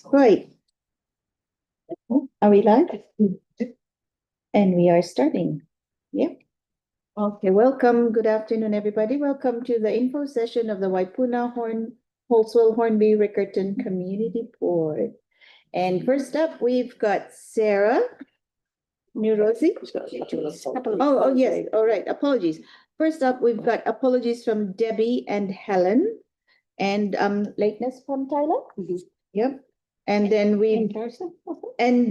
Right. Are we live? And we are starting. Yep. Okay, welcome. Good afternoon, everybody. Welcome to the info session of the Waipuna Halswell-Hornby-Riccarton Community Board. And first up, we've got Sarah Neurosi. Oh, yes. All right. Apologies. First up, we've got apologies from Debbie and Helen, and lateness from Tyler. Yep. And then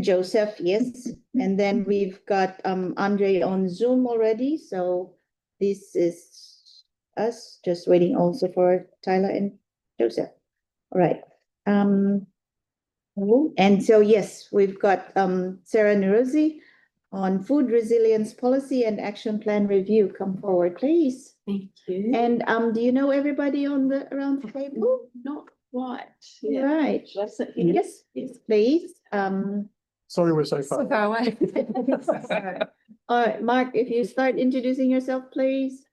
Joseph, yes. And then we've got Andre on Zoom already. So this is us just waiting also for Tyler and Joseph. All right. And so yes, we've got Sarah Neurosi on food resilience policy and action plan review. Come forward, please. Thank you. And do you know everybody on around the table? Not quite. Yeah. Right. Yes, please. Sorry, we're so far. So far away. All right, Mark, if you start introducing yourself, please.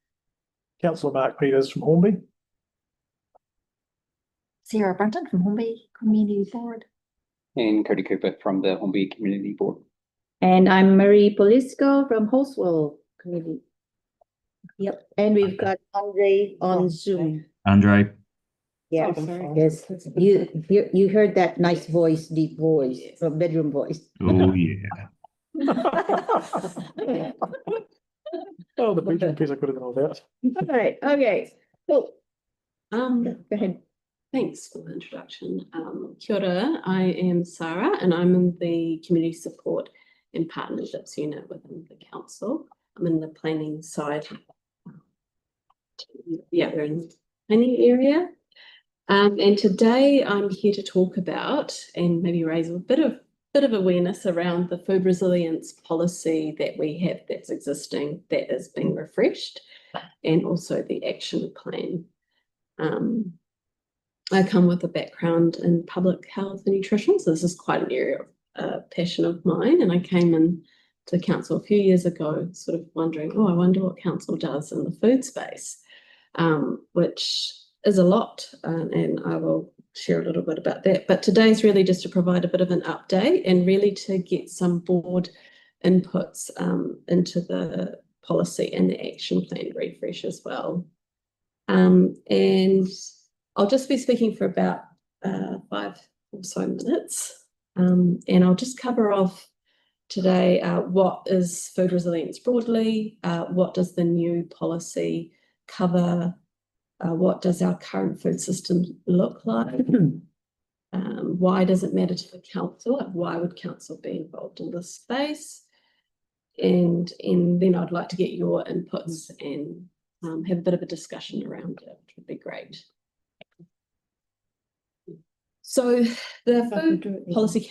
Councillor Mark Peters from Hornby. Sarah Brunton from Hornby Community Board. And Cody Cooper from the Hornby Community Board. And I'm Marie Polisco from Halswell Community. Yep. And we've got Andre on Zoom. Andre. Yeah. Yes. You heard that nice voice, deep voice, from bedroom voice. Oh yeah. Oh, the bedroom piece I could have known about. All right. Okay. Cool. Go ahead. Thanks for the introduction. Kia ora, I am Sarah and I'm in the Community Support and Partnerships Unit within the Council. I'm in the planning side. Yeah, we're in the planning area. And today I'm here to talk about and maybe raise a bit of awareness around the food resilience policy that we have that's existing, that is being refreshed, and also the action plan. I come with a background in public health and nutrition, so this is quite an area of passion of mine, and I came in to council a few years ago sort of wondering, I wonder what council does in the food space, which is a lot, and I will share a little bit about that. But today's really just to provide a bit of an update and really to get some board inputs into the policy and the action plan refresh as well. And I'll just be speaking for about 5 or so minutes, and I'll just cover off today what is food resilience broadly, what does the new policy cover, what does our current food system look like, why does it matter to the council, why would council be involved in this space, and then I'd like to get your inputs and have a bit of a discussion around it, which would be great. So the food policy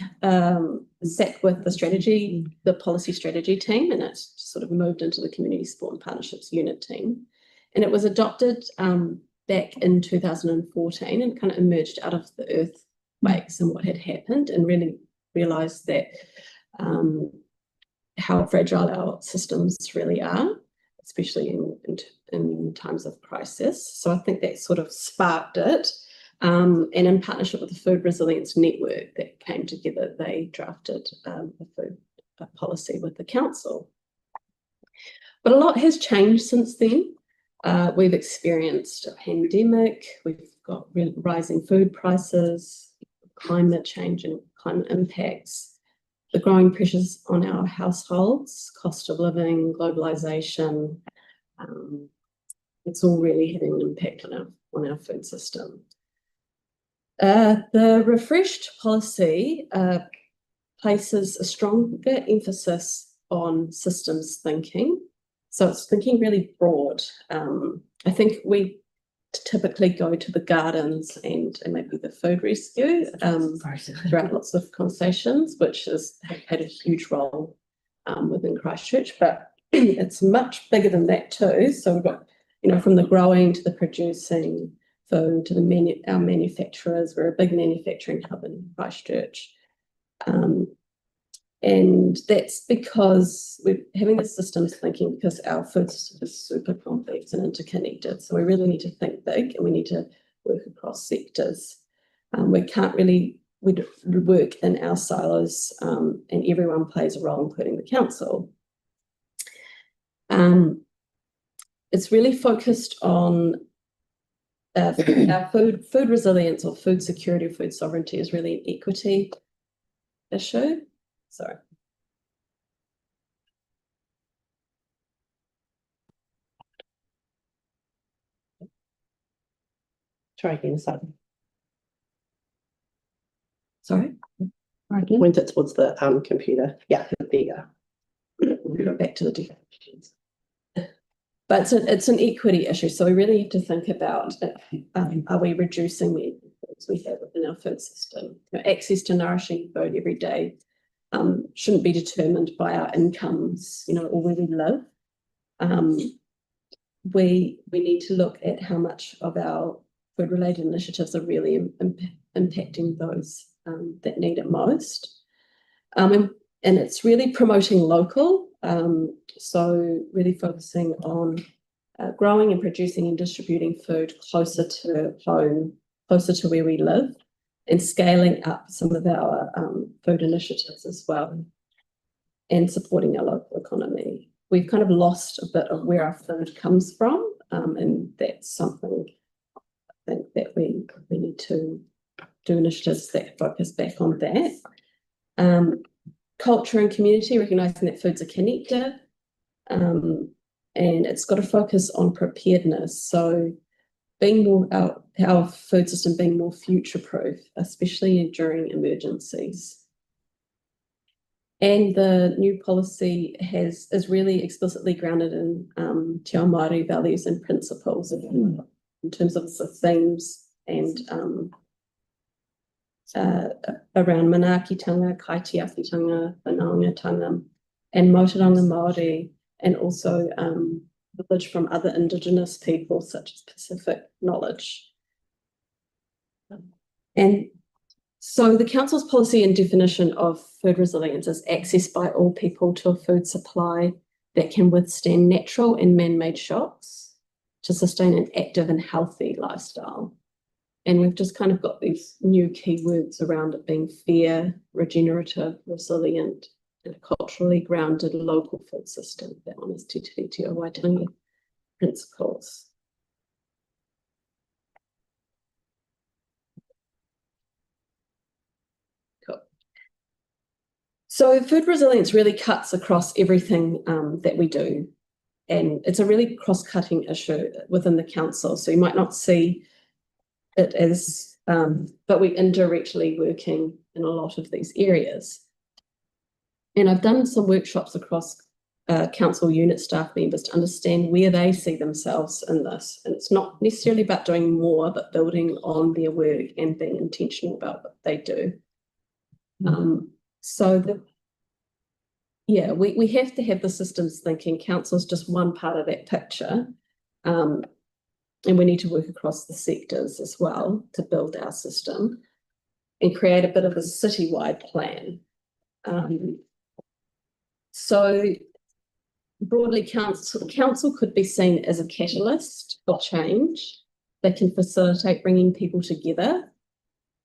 sat with the policy strategy team, and it's sort of moved into the Community Support and Partnerships Unit team. And it was adopted back in 2014 and kind of emerged out of the earthquakes and what had happened, and really realised that how fragile our systems really are, especially in times of crisis. So I think that sort of sparked it. And in partnership with the Food Resilience Network that came together, they drafted the food policy with the council. But a lot has changed since then. We've experienced a pandemic, we've got rising food prices, climate change and climate impacts, the growing pressures on our households, cost of living, globalisation. It's all really having an impact on our food system. The refreshed policy places a stronger emphasis on systems thinking. So it's thinking really broad. I think we typically go to the gardens and maybe the food rescue throughout lots of conversations, which has had a huge role within Christchurch, but it's much bigger than that too. So we've got, from the growing to the producing food to our manufacturers. We're a big manufacturing hub in Christchurch. And that's because we're having the systems thinking, because our food system is super complex and interconnected. So we really need to think big, and we need to work across sectors. We can't really work in our silos, and everyone plays a role, including the council. It's really focused on our food resilience or food security, food sovereignty is really an equity issue. Sorry. Try again, Simon. Sorry? Point it towards the computer. Yeah, there you go. We'll go back to the definitions. But it's an equity issue, so we really have to think about, are we reducing the foods we have within our food system? Access to nourishing food every day shouldn't be determined by our incomes, or where we live. We need to look at how much of our food-related initiatives are really impacting those that need it most. And it's really promoting local, so really focusing on growing and producing and distributing food closer to home, closer to where we live, and scaling up some of our food initiatives as well, and supporting our local economy. We've kind of lost a bit of where our food comes from, and that's something I think that we need to do initiatives that focus back on that. Culture and community, recognising that food's a connector, and it's got to focus on preparedness. So being more, our food system being more future-proof, especially during emergencies. And the new policy is really explicitly grounded in Te Ao Māori values and principles in terms of the themes and around manaakitanga, kaitiakitanga, whanaungatanga, and Motoranga Māori, and also knowledge from other Indigenous peoples such as Pacific knowledge. And so the Council's policy and definition of food resilience is access by all people to a food supply that can withstand natural and man-made shocks to sustain an active and healthy lifestyle. And we've just kind of got these new keywords around it being fair, regenerative, resilient, and a culturally grounded local food system that honours Te Tiriti o Waitangi principles. Cool. So food resilience really cuts across everything that we do. And it's a really cross-cutting issue within the council. So you might not see it as, but we're indirectly working in a lot of these areas. And I've done some workshops across council unit staff members to understand where they see themselves in this. And it's not necessarily about doing more, but building on their work and being intentional about what they do. We have to have the systems thinking. Council is just one part of that picture. And we need to work across the sectors as well to build our system and create a bit of a citywide plan. So broadly, council could be seen as a catalyst for change that can facilitate bringing people together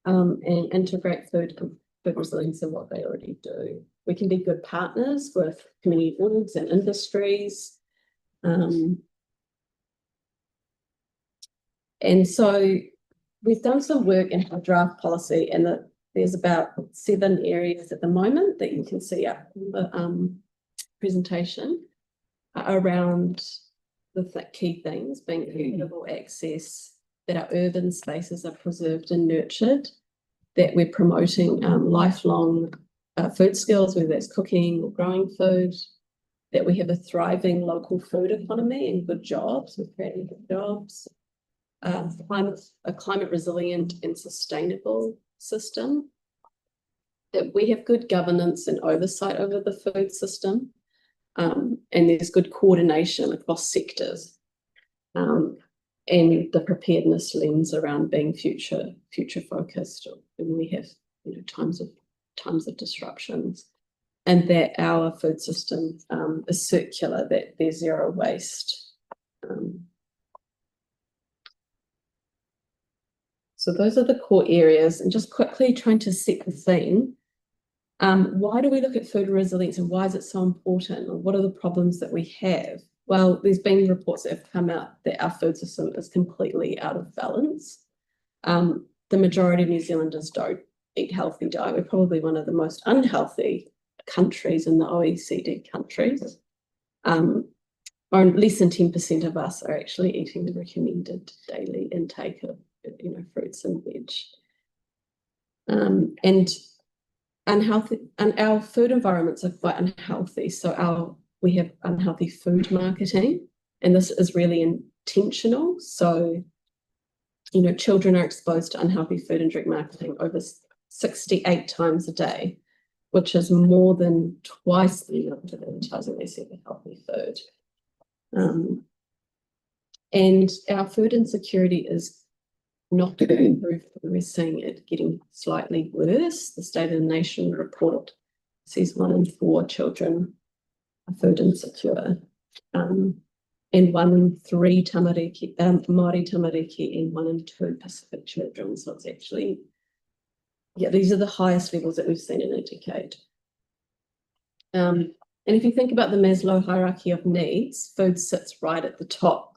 and integrate food resilience in what they already do. We can be good partners with community boards and industries. And so we've done some work in our draft policy, and there's about 7 areas at the moment that you can see up in the presentation around the key things being equitable access, that our urban spaces are preserved and nurtured, that we're promoting lifelong food skills, whether that's cooking or growing food, that we have a thriving local food economy and good jobs, we're creating good jobs, a climate resilient and sustainable system, that we have good governance and oversight over the food system, and there's good coordination across sectors, and the preparedness lens around being future focused when we have times of disruptions, and that our food system is circular, that there's zero waste. So those are the core areas, and just quickly trying to set the scene. Why do we look at food resilience and why is it so important? Or what are the problems that we have? Well, there's been reports that have come out that our food system is completely out of balance. The majority of New Zealanders don't eat healthy diet. We're probably one of the most unhealthy countries in the OECD countries. Or less than 10% of us are actually eating the recommended daily intake of, fruits and veg. And unhealthy, and our food environments are quite unhealthy. So we have unhealthy food marketing, and this is really intentional. So, children are exposed to unhealthy food and drink marketing over 68 times a day, which is more than twice the amount of advertising they see for healthy food. And our food insecurity is not improved. We're seeing it getting slightly worse. The State of the Nation report says 1 in 4 children are food insecure, and 1 in 3 tamariki, Māori tamariki, and 1 in 2 Pacific children. So it's actually, these are the highest levels that we've seen in a decade. And if you think about the Maslow hierarchy of needs, food sits right at the top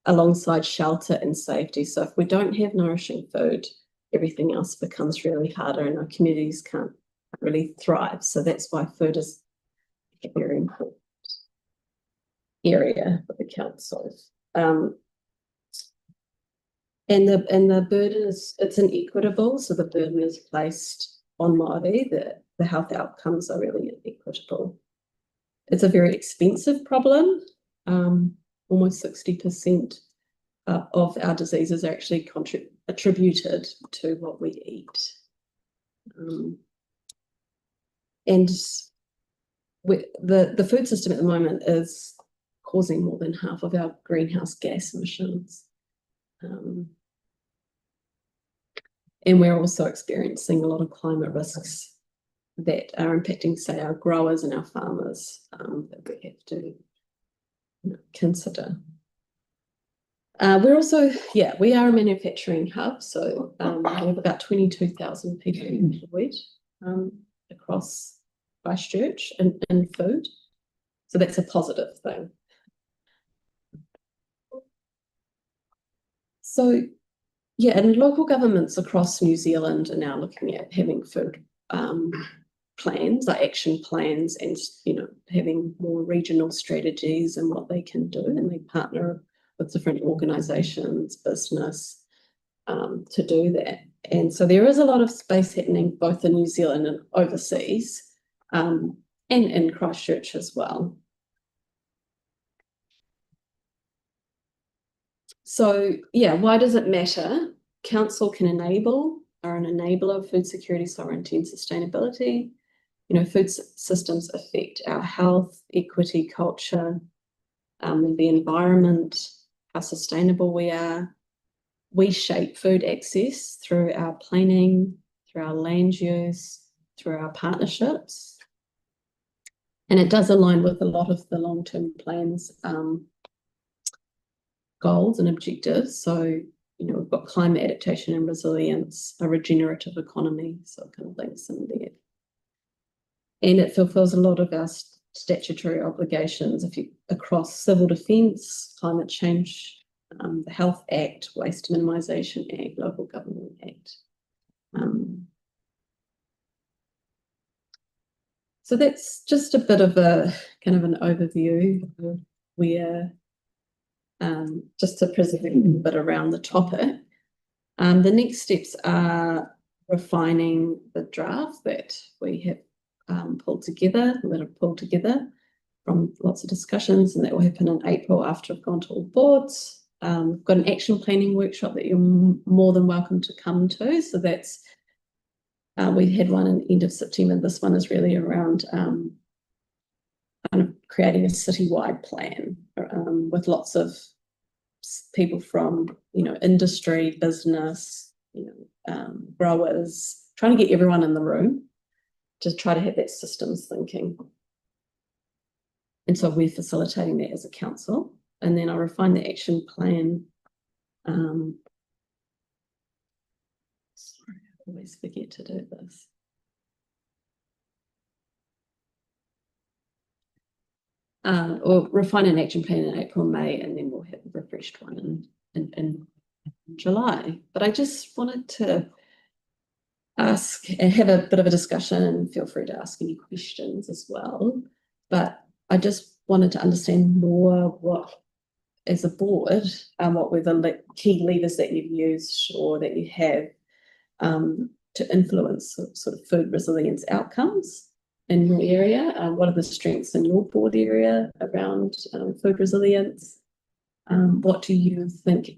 alongside shelter and safety. So if we don't have nourishing food, everything else becomes really harder and our communities can't really thrive. So that's why food is a very important area for the council. And the burden it's inequitable. So the burden is placed on Māori, the health outcomes are really inequitable. It's a very expensive problem. Almost 60% of our diseases are actually attributed to what we eat. And the food system at the moment is causing more than half of our greenhouse gas emissions. And we're also experiencing a lot of climate risks that are impacting, say, our growers and our farmers that we have to consider. We're also, we are a manufacturing hub, so we have about 22,000 people employed across Christchurch in food. So that's a positive thing. So, and local governments across New Zealand are now looking at having food plans, like action plans, and having more regional strategies and what they can do, and they partner with different organisations, business, to do that. And so there is a lot of space happening both in New Zealand and overseas, and in Christchurch as well. So why does it matter? Council can are an enabler of food security, sovereignty and sustainability. Food systems affect our health, equity, culture, the environment, how sustainable we are. We shape food access through our planning, through our land use, through our partnerships. And it does align with a lot of the long-term plans, goals and objectives. So, we've got climate adaptation and resilience, a regenerative economy, so it kind of links in there. And it fulfills a lot of our statutory obligations across civil defence, climate change, the Health Act, Waste Minimisation Act, Local Government Act. So that's just a bit of a kind of an overview of where, just to present a bit around the topic. The next steps are refining the draft that we have pulled together from lots of discussions, and that will happen in April after I've gone to all boards. We've got an action planning workshop that you're more than welcome to come to. So that's, we had one in the end of September. This one is really around kind of creating a citywide plan with lots of people from, industry, business, growers, trying to get everyone in the room to try to have that systems thinking. And so we're facilitating that as a council. And then I'll refine the action plan always forget to do this. Or refine an action plan in April, May, and then we'll have a refreshed one in July. But I just wanted to ask and have a bit of a discussion, and feel free to ask any questions as well. But I just wanted to understand more what, as a board, what were the key levers that you've used or that you have to influence sort of food resilience outcomes in your area. What are the strengths in your board area around food resilience? What do you think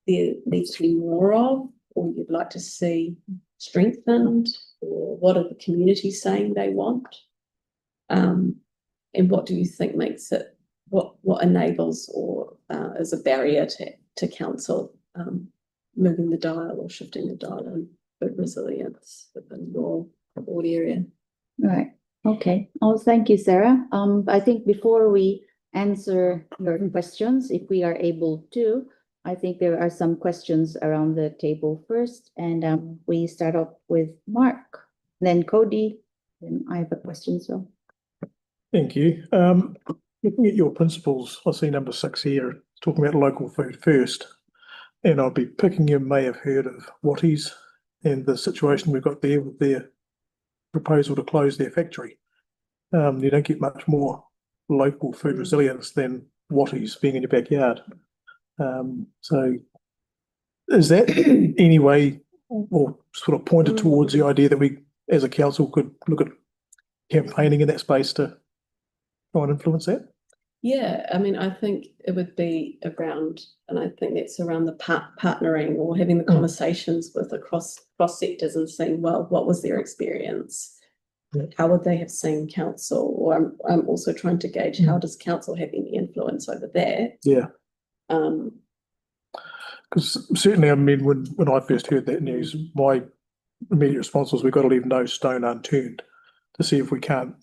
there needs to be more of, or you'd like to see strengthened, or what are the communities saying they want? And what do you think makes it, what enables or is a barrier to council moving the dial or shifting the dial on food resilience within your board area? Right. Okay. Oh, thank you, Sarah. I think before we answer your questions, if we are able to, I think there are some questions around the table first, and we start off with Mark, then Cody, and I have a question as well. Thank you. Looking at your principles, I see number 6 here, talking about local food first. And I'll be picking, you may have heard of Watties and the situation we've got there with their proposal to close their factory. You don't get much more local food resilience than Watties being in your backyard. So is that any way or sort of pointed towards the idea that we as a council could look at campaigning in that space to try and influence that? Yeah, I mean, I think it would be around, and I think that's around the partnering or having the conversations with across sectors and seeing, well, what was their experience? Yeah. How would they have seen council? Or I'm also trying to gauge how does council have any influence over that? Yeah. Because certainly, I mean, when I first heard that news, my immediate response was we've got to leave no stone unturned to see if we can't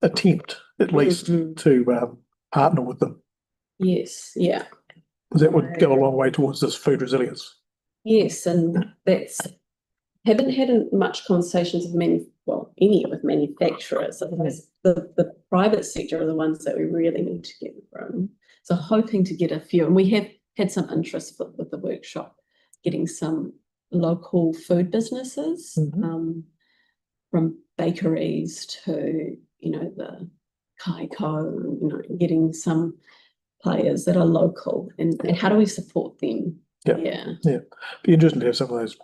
attempt at least to partner with them. Yes, yeah. Because that would go a long way towards this food resilience. Yes, and that's haven't had much conversations with any with manufacturers. The private sector are the ones that we really need to get from. So hoping to get a few, and we have had some interest with the workshop, getting some local food businesses, from bakeries to, the Kaiko, getting some players that are local, and how do we support them? Yeah. Be interesting to have some of those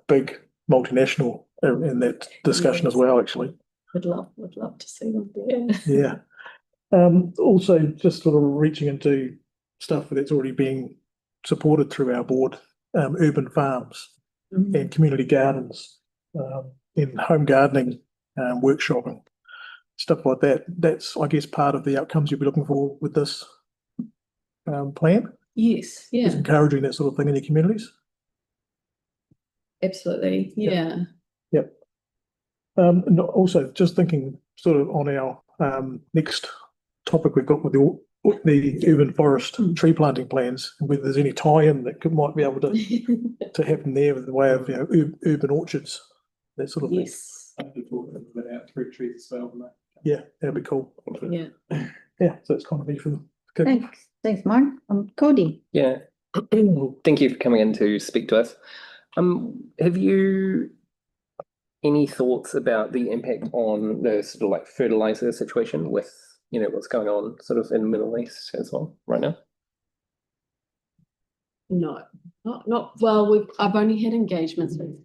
big multinational in that discussion as well, actually. Would love to see them there. Also just sort of reaching into stuff that's already being supported through our board, urban farms and community gardens, in home gardening, workshopping, stuff like that. That's, I guess, part of the outcomes you'll be looking for with this plan. Yes, yeah. Is encouraging that sort of thing in your communities. Absolutely, yeah. Yep. And also just thinking sort of on our next topic we've got with the urban forest tree planting plans, and whether there's any tie-in that might be able to happen there with the way of urban orchards, that sort of thing. Yes. About fruit trees as well. Yeah, that'd be cool. Yeah. Yeah, so it's kind of be from. Thanks, Mark. Cody. Yeah, thank you for coming in to speak to us. Have you any thoughts about the impact on the sort of like fertilizer situation with what's going on sort of in the Middle East as well right now? No, not well. I've only had engagements with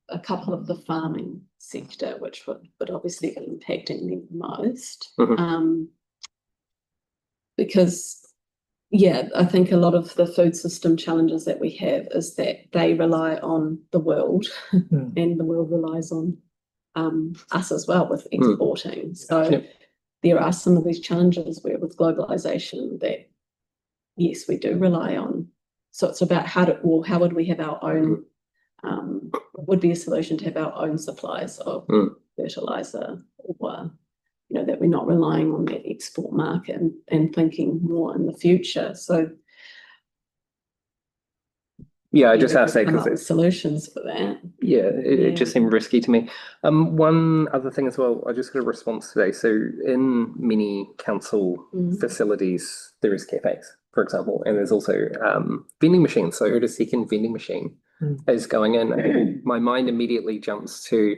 a couple of the farming sector, which would obviously be impacting them most. Because I think a lot of the food system challenges that we have is that they rely on the world, and the world relies on us as well with exporting. So there are some of these challenges where with globalization that, yes, we do rely on. So it's about how would we have our own, would be a solution to have our own supplies of fertilizer, or that we're not relying on that export market and thinking more in the future. So Yeah, I just asked that come because up with it's, solutions for that. yeah, it just Yeah. seemed risky to me. One other thing as well, I just got a response today. So in many council facilities, there is cafes, for example, and there's also vending machines. So I heard a second vending machine is going in. And my mind immediately jumps to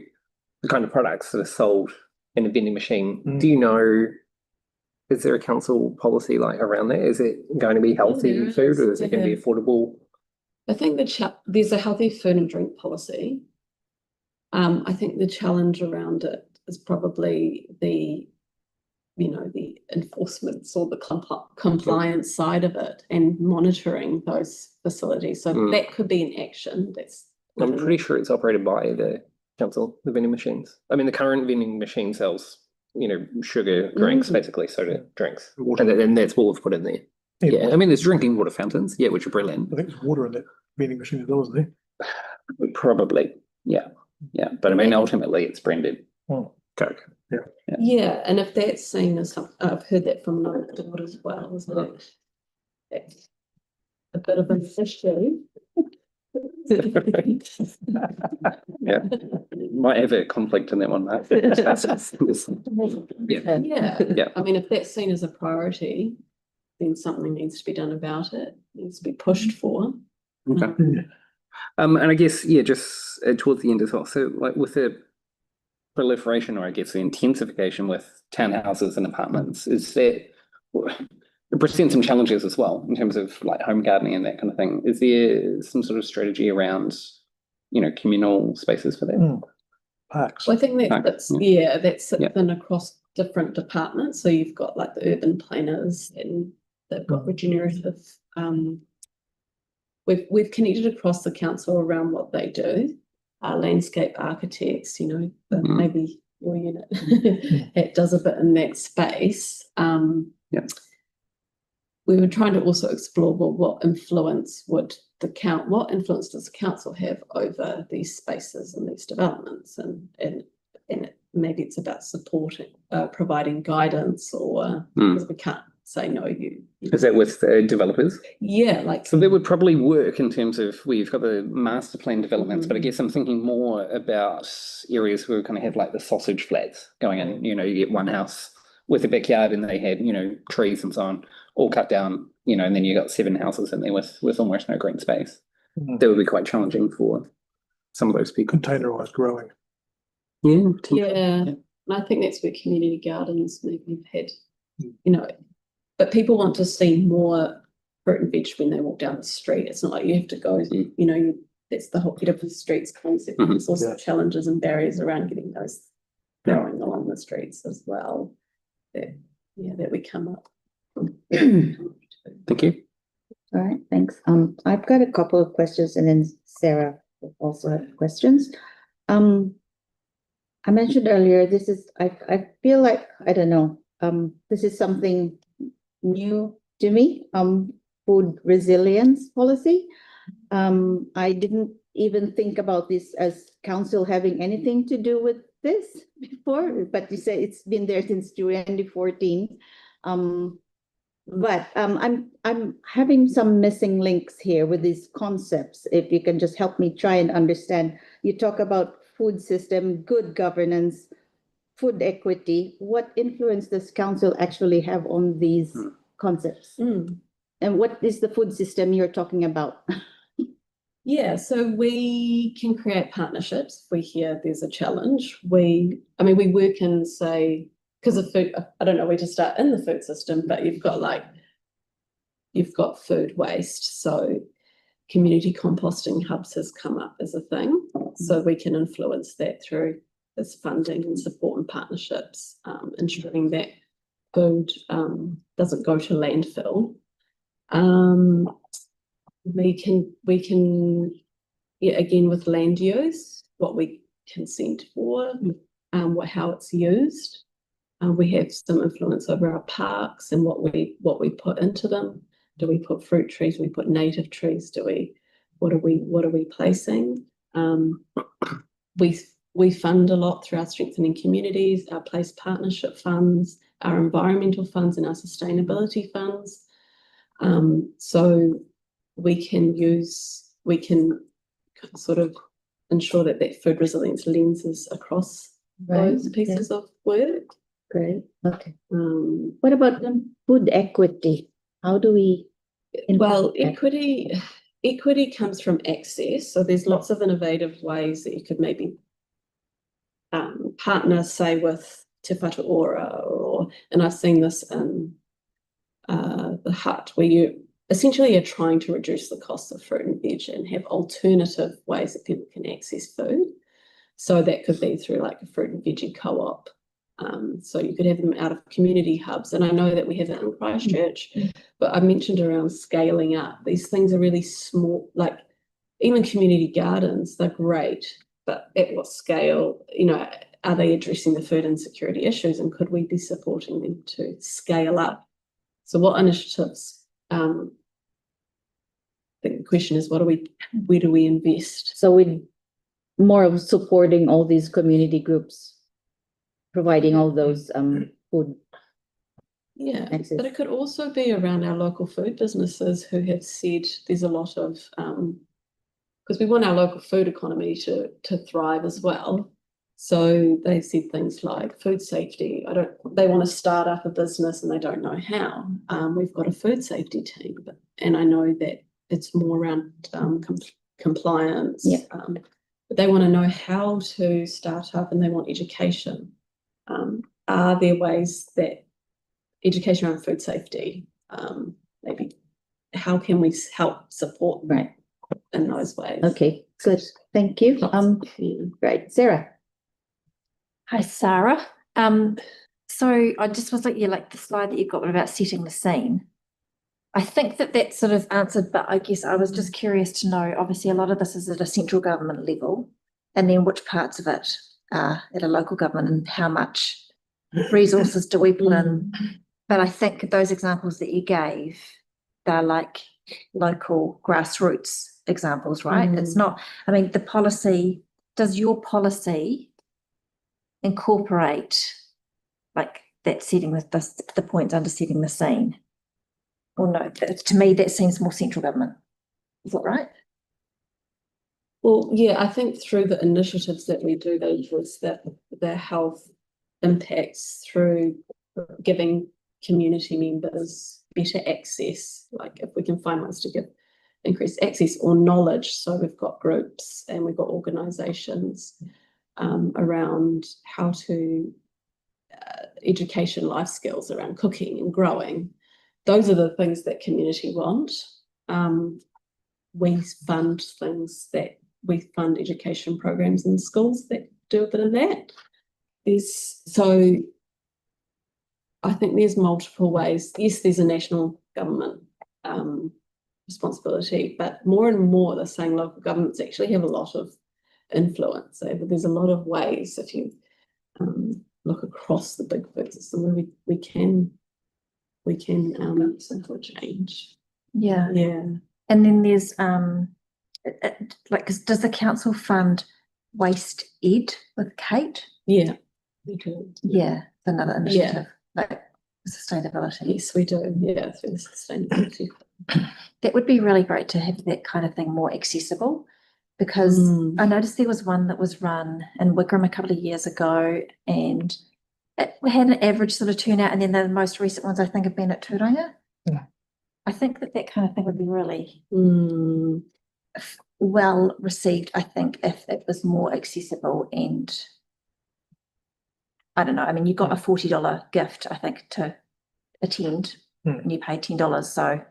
the kind of products that are sold in a vending machine. Do you know, is there a council policy like around that? Is it going to be healthy there food is. or is it going to be affordable? I think there's a healthy food and drink policy. I think the challenge around it is probably the enforcement or the compliance side of it and monitoring those facilities. So that could be an action. I'm pretty sure it's operated by the council, the vending machines. I mean, the current vending machine sells, sugar drinks, basically soda drinks. And that's all I've put in there. Yeah, I mean, there's drinking water fountains, yeah, which are brilliant. I think there's water in that vending machine as well, isn't there? Probably, yeah. But I mean, ultimately, it's branded Coke. Yeah, and if that's seen as I've heard that from another board as well, is that it's a bit of an issue. Yeah, might have a conflict in that one, right? Yeah. I mean, if that's seen as a priority, then something needs to be done about it. It needs to be pushed for. Okay. And I guess, just towards the end as well. So, like with the proliferation, or I guess the intensification with townhouses and apartments, is that it presents some challenges as well in terms of like home gardening and that kind of thing. Is there some sort of strategy around, communal spaces for that? Parks. Well, I think that's then across different departments. So you've got like the urban planners and they've got regenerative. We've connected across the council around what they do. Landscape architects, maybe your unit it does a bit in that space. We were trying to also explore what influence does the council have over these spaces and these developments, and maybe it's about supporting, providing guidance, or because we can't say no. Is that with developers? Yeah, so that would probably work in terms of we've got the master plan developments, but I guess I'm thinking more about areas where we kind of have like the sausage flats going in. You get one house with a backyard and they had trees and so on all cut down, and then you got 7 houses in there with almost no green space. That would be quite challenging for some of those people. Containerized growing. Yeah. And I think that's where community gardens maybe have had, but people want to see more fruit and veg when they walk down the street. It's not like you have to go, that's the whole Get Up the Streets concept. There's also challenges and barriers around getting those growing along the streets as well that we come up. Thank you. All right, thanks. I've got a couple of questions and then Sarah will also have questions. I mentioned earlier, I feel like, I don't know, this is something new to me, food resilience policy. I didn't even think about this as council having anything to do with this before, but you say it's been there since 2014. But I'm having some missing links here with these concepts. If you can just help me try and understand. You talk about food system, good governance, food equity. What influence does council actually have on these concepts? And what is the food system you're talking about? Yeah, so we can create partnerships if we hear there's a challenge. We work in, say, because of food, I don't know where to start in the food system, but you've got food waste. So community composting hubs has come up as a thing. So we can influence that through this funding and support and partnerships, ensuring that food doesn't go to landfill. We can again with land use, what we consent for, how it's used. We have some influence over our parks and what we put into them. Do we put fruit trees? Do we put native trees? What are we placing? We fund a lot through our Strengthening Communities, our place partnership funds, our environmental funds, and our sustainability funds. So we can use we can sort of ensure that that food resilience lens is across those pieces of work. Great, okay. What about food equity? How do we? Well, improve that? equity comes from access. So there's lots of innovative ways that you could maybe partner, say, with Te Whatu Ora, and I've seen this in the hut, where you essentially are trying to reduce the cost of fruit and veg and have alternative ways that people can access food. So that could be through like a fruit and veggie co-op. So you could have them out of community hubs. And I know that we have that in Christchurch, but I mentioned around scaling up. These things are really small, like even community gardens, they're great, but at what scale, are they addressing the food insecurity issues, and could we be supporting them to scale up? So what initiatives, I think the question is, where do we invest? So we more of supporting all these community groups, providing all those food. Yeah, access. but it could also be around our local food businesses who have said there's a lot of, because we want our local food economy to thrive as well. So they've said things like food safety. They want to start up a business and they don't know how. We've got a food safety team, and I know that it's more around compliance. Yeah. But they want to know how to start up, and they want education. Are there ways that education around food safety, maybe how can we help support in those ways? Okay, good. Thank you. Right, Sarah. Hi, Sarah. So I just was like, like the slide that you got about setting the scene. I think that sort of answered, but I guess I was just curious to know, obviously a lot of this is at a central government level, and then which parts of it are at a local government and how much resources do we put in. But I think those examples that you gave, they're like local grassroots examples, right? It's not, I mean, does your policy incorporate like that setting the points under setting the scene? Or no, to me, that seems more central government. Is that right? Well, yeah, I think through the initiatives that we do, those the health impacts through giving community members better access, like if we can find ways to give increased access or knowledge. So we've got groups and we've got organisations around how to education life skills around cooking and growing. Those are the things that community want. We fund education programs in schools that do a bit of that. So I think there's multiple ways. Yes, there's a national government responsibility, but more and more they're saying local governments actually have a lot of influence. There's a lot of ways if you look across the big food system where we can simple change. Yeah. Yeah. And then there's does the council fund Waste Ed with Kate? Yeah, we do. Yeah, another initiative. Like sustainability. Yes, we do. Yeah, through the sustainability. That would be really great to have that kind of thing more accessible, because I noticed there was one that was run in Wigram a couple of years ago, and it had an average sort of turnout, and then the most recent ones I think have been at Turanga. Yeah. I think that kind of thing would be really well received, I think, if it was more accessible. And I don't know, I mean, you got a $40 gift, I think, to attend, and you paid $10, so you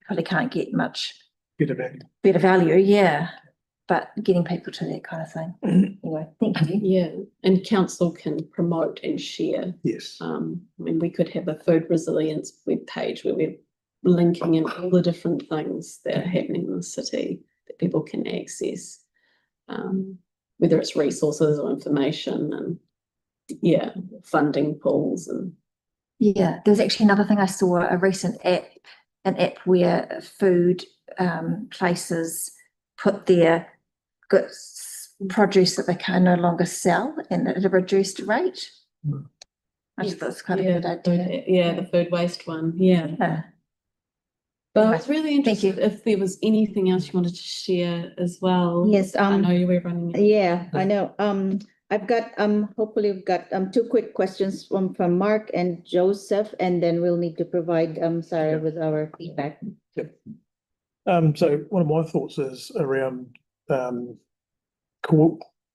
probably can't get much better value, yeah. But getting people to that kind of thing. Anyway, thank you. Yeah, and council can promote and share. Yes. I mean, we could have a food resilience webpage where we're linking in all the different things that are happening in the city that people can access, whether it's resources or information, and funding pools. And yeah, there was actually another thing I saw, a recent an app where food places put their goods, produce that they can no longer sell, and at a reduced rate. I just thought it's quite a good idea. Yeah, the food waste one. Yeah. But I was really Thank you. interested if there was anything else you wanted to share as well. Yes, I know you were running. yeah, I know. I've got, hopefully we've got, two quick questions from Mark and Joseph, and then we'll need to provide, Sarah with our feedback. So one of my thoughts is around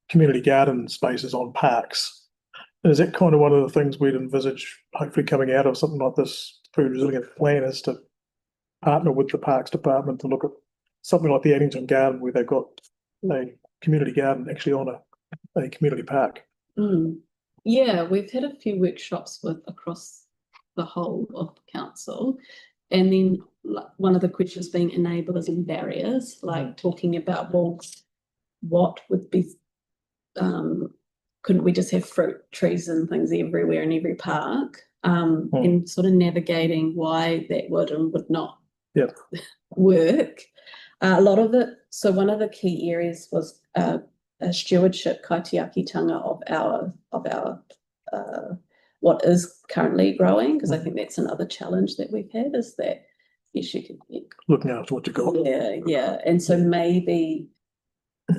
community garden spaces on parks. Is that kind of one of the things we'd envisage hopefully coming out of something like this food resilient plan, is to partner with the Parks Department to look at something like the Addington Garden, where they've got a community garden actually on a community park. Yeah, we've had a few workshops across the whole of the council. And then one of the questions being enablers and barriers, like talking about, well, what would be, couldn't we just have fruit trees and things everywhere in every park? And sort of navigating why that would and would not work. A lot of it, so one of the key areas was a stewardship kaitiakitanga of our what is currently growing, because I think that's another challenge that we've had, is that yes, you can looking after what you got. Yeah. And so maybe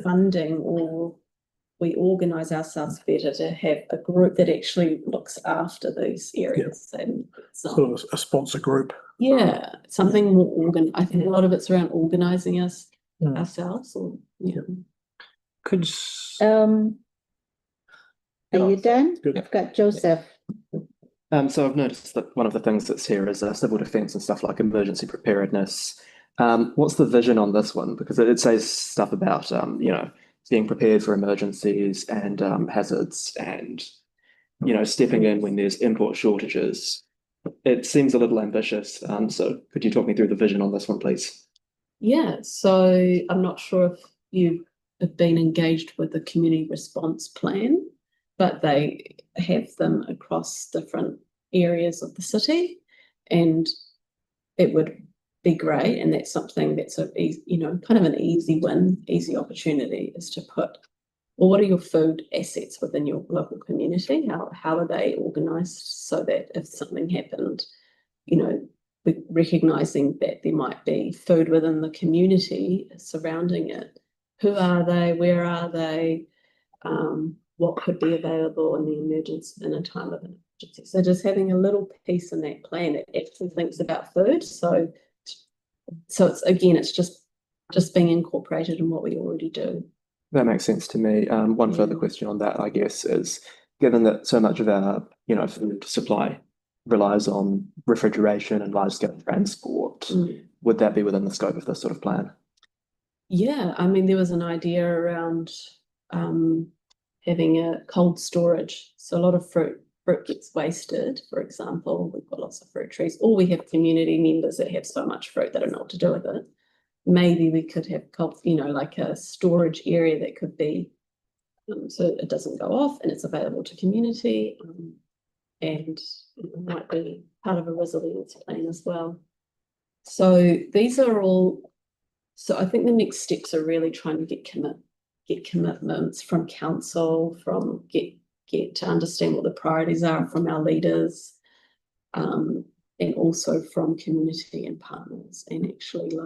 funding, or we organise ourselves better to have a group that actually looks after these areas. And sort of a sponsor group. Yeah, something more I think a lot of it's around organising ourselves. Or Could Are you done? Good. I've got Joseph. So I've noticed that one of the things that's here is civil defence and stuff like emergency preparedness. What's the vision on this one? Because it says stuff about being prepared for emergencies and hazards, and stepping in when there's import shortages. It seems a little ambitious. So could you talk me through the vision on this one, please? Yeah, so I'm not sure if you have been engaged with the community response plan, but they have them across different areas of the city, and it would be great. And that's something that's kind of an easy win, easy opportunity, is to put, well, what are your food assets within your local community? How are they organised so that if something happened, recognising that there might be food within the community surrounding it. Who are they? Where are they? What could be available in a time of an emergency? So just having a little piece in that plan that actually thinks about food. So it's just being incorporated in what we already do. That makes sense to me. One further question on that, I guess, is given that so much of our food supply relies on refrigeration and large-scale transport, would that be within the scope of this sort of plan? Yeah, I mean, there was an idea around having a cold storage. So a lot of fruit gets wasted, for example. We've got lots of fruit trees, or we have community members that have so much fruit they don't know what to do with it. Maybe we could have like a storage area that could be so it doesn't go off and it's available to community, and it might be part of a resilience plan as well. So these are all. So I think the next steps are really trying to get commitments from council, from get to understand what the priorities are from our leaders, and also from community and partners, and actually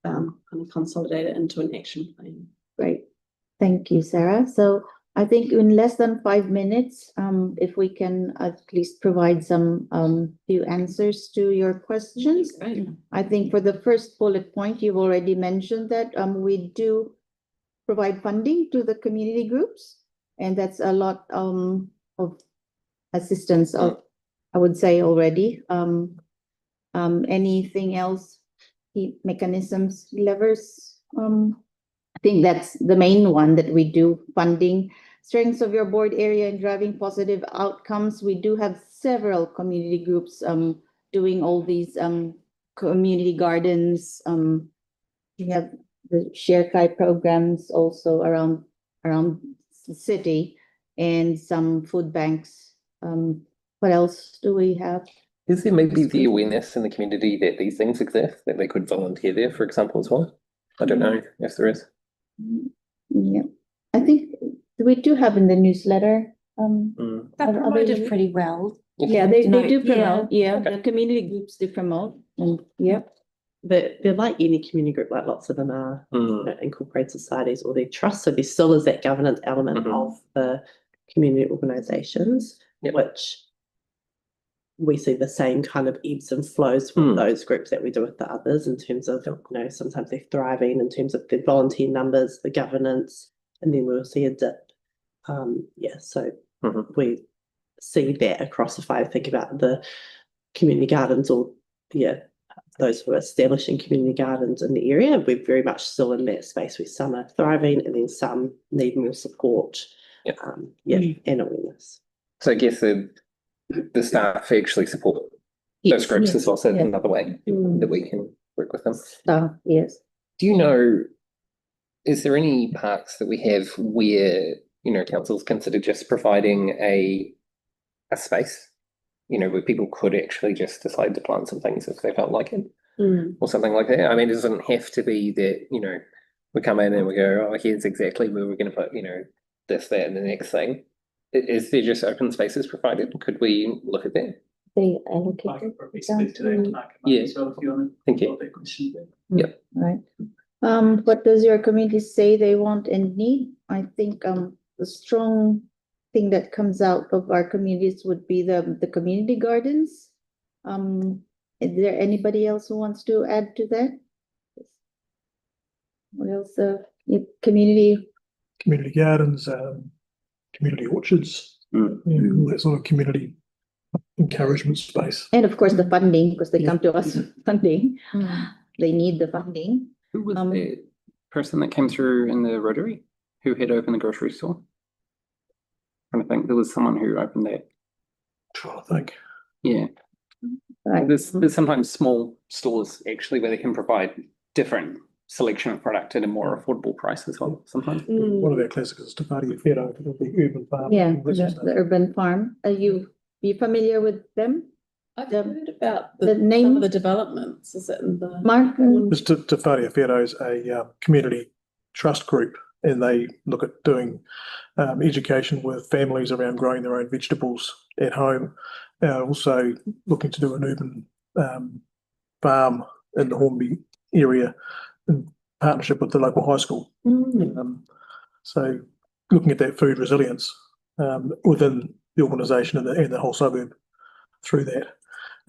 kind of consolidate it into an action plan. Great. Thank you, Sarah. So I think in less than 5 minutes, if we can at least provide some few answers to your questions. Right. I think for the first bullet point, you've already mentioned that we do provide funding to the community groups, and that's a lot of assistance of, I would say, already. Anything else? Mechanisms, levers? I think that's the main one that we do. Funding, strengths of your board area and driving positive outcomes. We do have several community groups doing all these community gardens. We have the Share Kai programs also around the city, and some food banks. What else do we have? Is there maybe the awareness in the community that these things exist, that they could volunteer there, for example, as well? I don't know if there is. Yeah, I think we do have in the newsletter. They're promoted pretty well. Yeah, they No, do yeah. promote, yeah, Okay. the community groups do promote, and yeah. They're like any community group, like lots of them are, Mm. incorporated societies or they're trusts. So there still is that governance element Mhm. of the community organisations, Yep. which we see the same kind of ebbs and flows with Mm. those groups that we do with the others in terms of, sometimes they're thriving in terms of the volunteer numbers, the governance, and then we'll see a dip. So Mhm. we see that across if I think about the community gardens or, those who are establishing community gardens in the area, we're very much still in that space where some are thriving and then some need more support. Yep. And awareness. So I guess the staff actually support those groups as well, so that's Yeah. another way that we can work with them. Yes. Do you know, is there any parks that we have where, councils consider just providing a space? Where people could actually just decide to plant some things if they felt like it, or something like that. I mean, it doesn't have to be that, we come in and we go, oh, here's exactly where we're going to put, this, that, and the next thing. Is there just open spaces provided? Could we look at that? They I allocate could probably speak to that and I can Yeah. as well if you want to. Thank you. put that question there. Yep. Right. What does your community say they want and need? I think the strong thing that comes out of our communities would be the community gardens. Is there anybody else who wants to add to that? What else? Community. Community gardens, community orchards, all that sort of community encouragement space. And of course, the funding, because they come to us with funding. They need the funding. Who was the person that came through in the Rotary who had opened the grocery store? I think there was someone who opened that. Trying to think. Yeah. Right. There's sometimes small stores actually where they can provide different selection of product at a more affordable price as well sometimes. One of our classics is Tafari Whero, the urban farm. Yeah, and that sort of the stuff. urban farm. Are you familiar with them? I've The- heard about the some name? of the developments. Is it in the? Martin? This Tafari Whero is a community trust group, and they look at doing education with families around growing their own vegetables at home. Also looking to do an urban farm in the Hornby area in partnership with the local high school. So looking at that food resilience within the organisation and the whole suburb through that.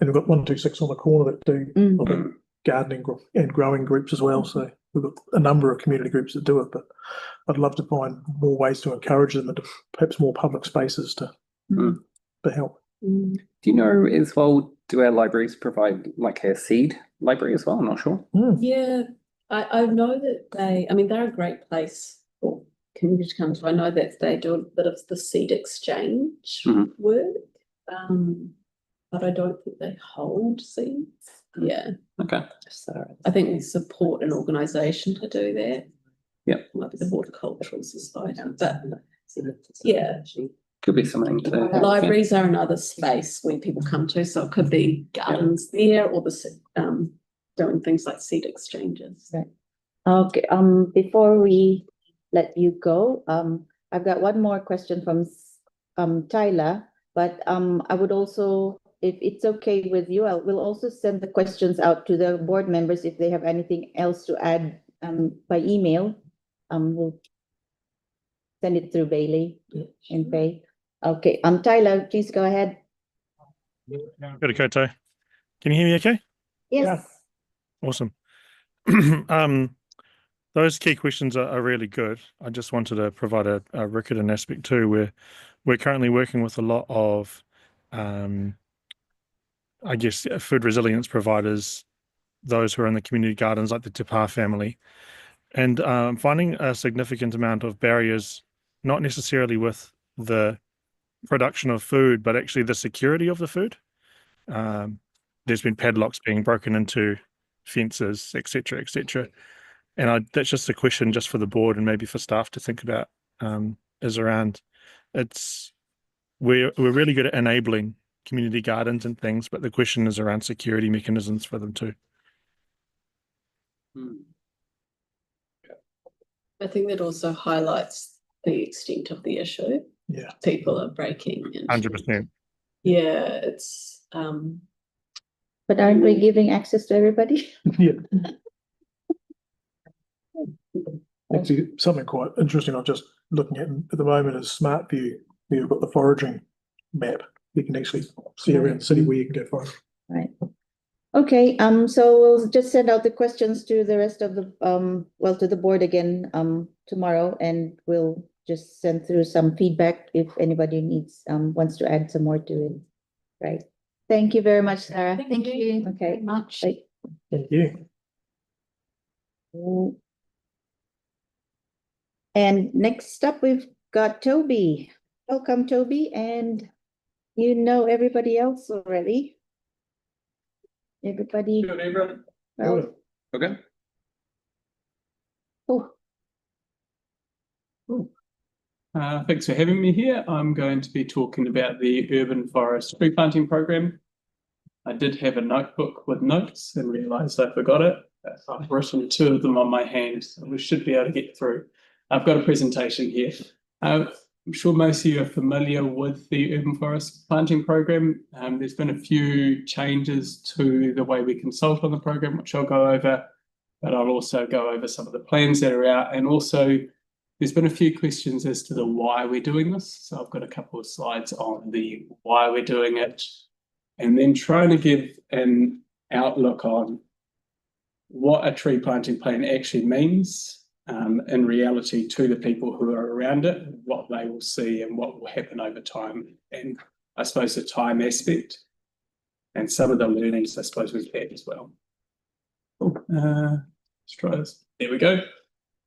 And we've got 126 on the corner that do look at gardening and growing groups as well. So we've got a number of community groups that do it, but I'd love to find more ways to encourage them and perhaps more public spaces to help. Do you know as well, do our libraries provide like a seed library as well? I'm not sure. Yeah, I know that they're a great place for community to come to. I know that they do a bit of the seed exchange work, but I don't think they hold seeds. Yeah. Okay. So I think we support an organisation to do that. Yep. Might be the Horticultural Society, but yeah. Could be something to. Libraries are another space where people come to, so it could be gardens there or doing things like seed exchanges. Right. Okay, before we let you go, I've got one more question from Tyler, but I would also, if it's okay with you, we'll also send the questions out to the board members if they have anything else to add by email. We'll send it through Bailey and Faye. Okay, Tyler, please go ahead. Good, Koto. Can you hear me okay? Yes. Awesome. Those key questions are really good. I just wanted to provide a Riccarton aspect too, where we're currently working with a lot of, I guess, food resilience providers, those who are in the community gardens like the Te Pā family, and finding a significant amount of barriers, not necessarily with the production of food, but actually the security of the food. There's been padlocks being broken into, fences, etc., etc. And that's just a question just for the board and maybe for staff to think about, is around, we're really good at enabling community gardens and things, but the question is around security mechanisms for them too. I think that also highlights the extent of the issue. Yeah. People are breaking into 100%. Yeah, it's, But aren't we giving access to everybody? Yeah. Actually, something quite interesting I'm just looking at the moment is Smart View. You've got the foraging map. You can actually see around the city where you can go foraging. Right. Okay, so we'll just send out the questions to the rest of the, well, to the board again, tomorrow, and we'll just send through some feedback if anybody needs, wants to add some more to it. Right. Thank you very much, Sarah. Thank you Okay. very much. Bye. Thank you. And next up, we've got Toby. Welcome, Toby, and you know everybody else already. Everybody, Good, everyone. well, Okay. oh, Thanks for having me here. I'm going to be talking about the urban forest tree planting program. I did have a notebook with notes and realised I forgot it. I've written 2 of them on my hand, so we should be able to get through. I've got a presentation here. I'm sure most of you are familiar with the urban forest planting program. There's been a few changes to the way we consult on the program, which I'll go over, but I'll also go over some of the plans that are out, and also there's been a few questions as to the why we're doing this. So I've got a couple of slides on the why we're doing it, and then trying to give an outlook on what a tree planting plan actually means in reality to the people who are around it, what they will see and what will happen over time, and I suppose the time aspect and some of the learnings I suppose we've had as well. Let's try this. There we go.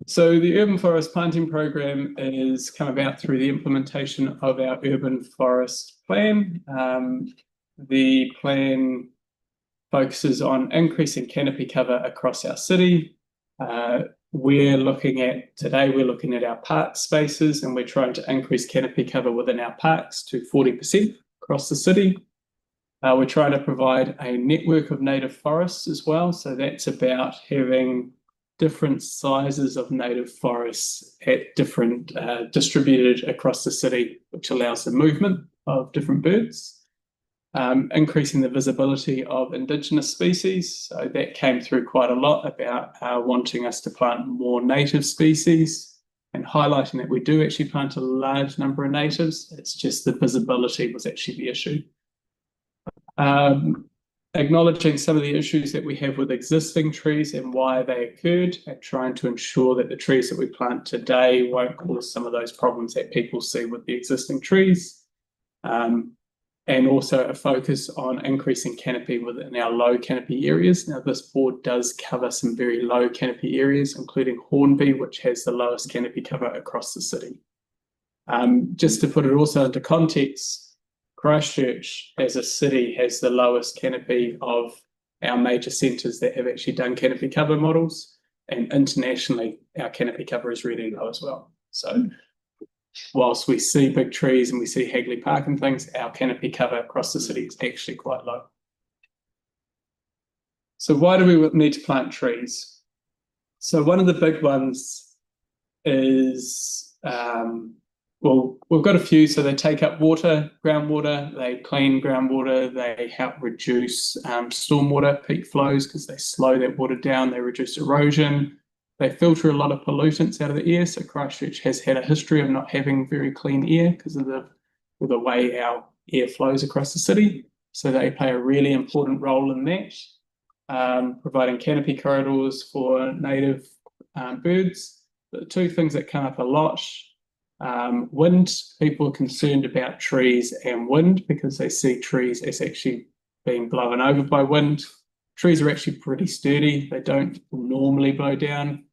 So the urban forest planting program is come about through the implementation of our urban forest plan. The plan focuses on increasing canopy cover across our city. We're looking at our park spaces, and we're trying to increase canopy cover within our parks to 40% across the city. We're trying to provide a network of native forests as well. So that's about having different sizes of native forests at different distributed across the city, which allows the movement of different birds. Increasing the visibility of Indigenous species. So that came through quite a lot about wanting us to plant more native species and highlighting that we do actually plant a large number of natives. It's just the visibility was actually the issue. Acknowledging some of the issues that we have with existing trees and why they occurred, and trying to ensure that the trees that we plant today won't cause some of those problems that people see with the existing trees. And also a focus on increasing canopy within our low canopy areas. Now, this board does cover some very low canopy areas, including Hornby, which has the lowest canopy cover across the city. Just to put it also into context, Christchurch as a city has the lowest canopy of our major centres that have actually done canopy cover models, and internationally, our canopy cover is really low as well. So whilst we see big trees and we see Hagley Park and things, our canopy cover across the city is actually quite low. So why do we need to plant trees? So one of the big ones is, well, we've got a few. So they take up water, groundwater, they clean groundwater, they help reduce stormwater peak flows because they slow that water down, they reduce erosion. They filter a lot of pollutants out of the air. So Christchurch has had a history of not having very clean air because of the way our air flows across the city. So they play a really important role in that, providing canopy corridors for native birds. The 2 things that come up a lot, wind. People are concerned about trees and wind because they see trees as actually being blown over by wind. Trees are actually pretty sturdy. They don't normally blow down.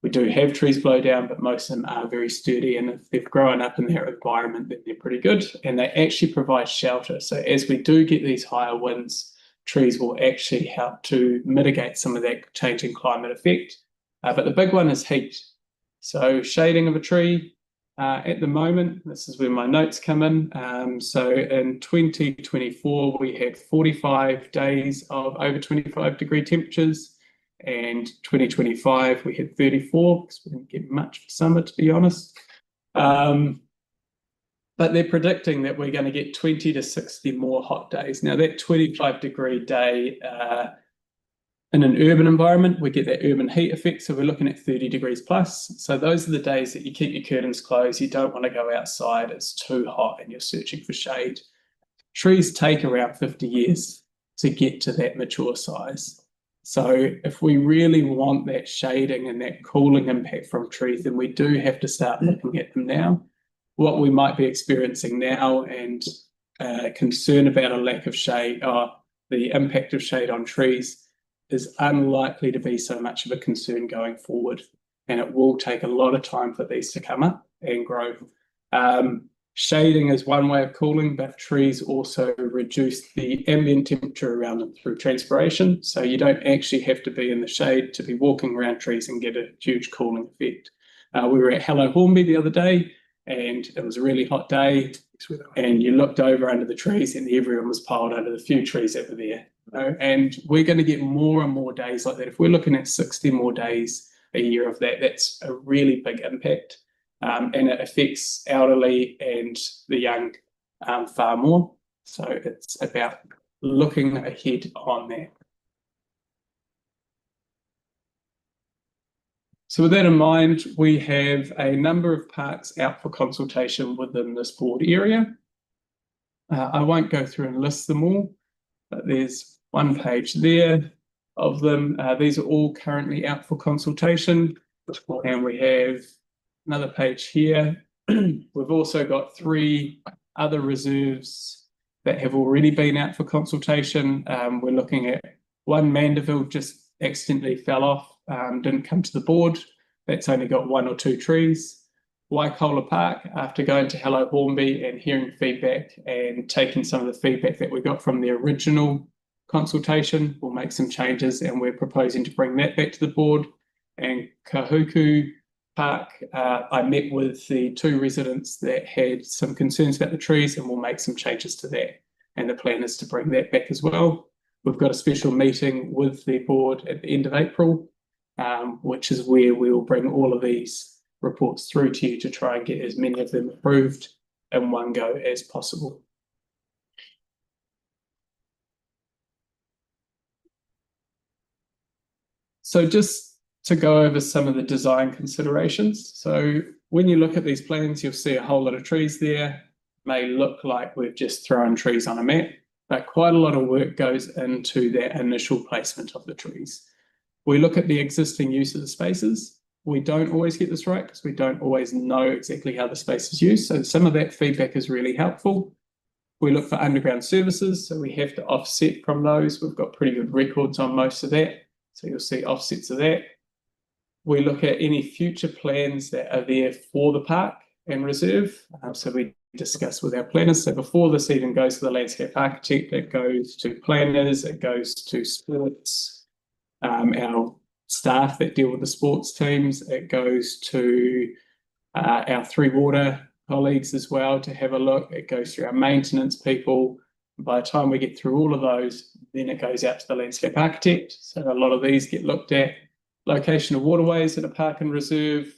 We do have trees blow down, but most of them are very sturdy. And if they've grown up in their environment, then they're pretty good. And they actually provide shelter. So as we do get these higher winds, trees will actually help to mitigate some of that changing climate effect. But the big one is heat. So shading of a tree. At the moment, this is where my notes come in. So in 2024, we had 45 days of over 25-degree temperatures, and 2025 we had 34 because we didn't get much for summer, to be honest. but they're predicting that we're going to get 20 to 60 more hot days. Now that 25-degree day in an urban environment, we get that urban heat effect. So we're looking at 30 degrees plus. So those are the days that you keep your curtains closed. You don't want to go outside. It's too hot and you're searching for shade. Trees take around 50 years to get to that mature size. So if we really want that shading and that cooling impact from trees, then we do have to start looking at them now. What we might be experiencing now and concern about a lack of shade or the impact of shade on trees is unlikely to be so much of a concern going forward. And it will take a lot of time for these to come up and grow. Shading is one way of cooling, but trees also reduce the ambient temperature around them through transpiration. So you don't actually have to be in the shade to be walking around trees and get a huge cooling effect. We were at Halswell-Hornby the other day, and it was a really hot day. And you looked over under the trees, and everyone was piled under the few trees that were there. And we're going to get more and more days like that. If we're looking at 60 more days a year of that, that's a really big impact. And it affects elderly and the young far more. So it's about looking ahead on that. So with that in mind, we have a number of parks out for consultation within this board area. I won't go through and list them all, but there's one page there of them. These are all currently out for consultation, and we have another page here. We've also got 3 other reserves that have already been out for consultation. We're looking at one Mandeville just accidentally fell off, didn't come to the board. That's only got 1 or 2 trees. Waipuna Park, after going to Halswell-Hornby and hearing feedback and taking some of the feedback that we got from the original consultation, we'll make some changes, and we're proposing to bring that back to the board. And Kahuku Park, I met with the 2 residents that had some concerns about the trees, and we'll make some changes to that. And the plan is to bring that back as well. We've got a special meeting with the board at the end of April, which is where we will bring all of these reports through to you to try and get as many of them approved in one go as possible. So just to go over some of the design considerations. So when you look at these plans, you'll see a whole lot of trees there. May look like we've just thrown trees on a map, but quite a lot of work goes into that initial placement of the trees. We look at the existing use of the spaces. We don't always get this right because we don't always know exactly how the space is used. So some of that feedback is really helpful. We look for underground services, so we have to offset from those. We've got pretty good records on most of that. So you'll see offsets of that. We look at any future plans that are there for the park and reserve. So we discuss with our planners. So before this even goes to the landscape architect, it goes to planners, it goes to sports, our staff that deal with the sports teams, it goes to our 3 water colleagues as well to have a look. It goes through our maintenance people. By the time we get through all of those, then it goes out to the landscape architect. So a lot of these get looked at. Location of waterways in a park and reserve.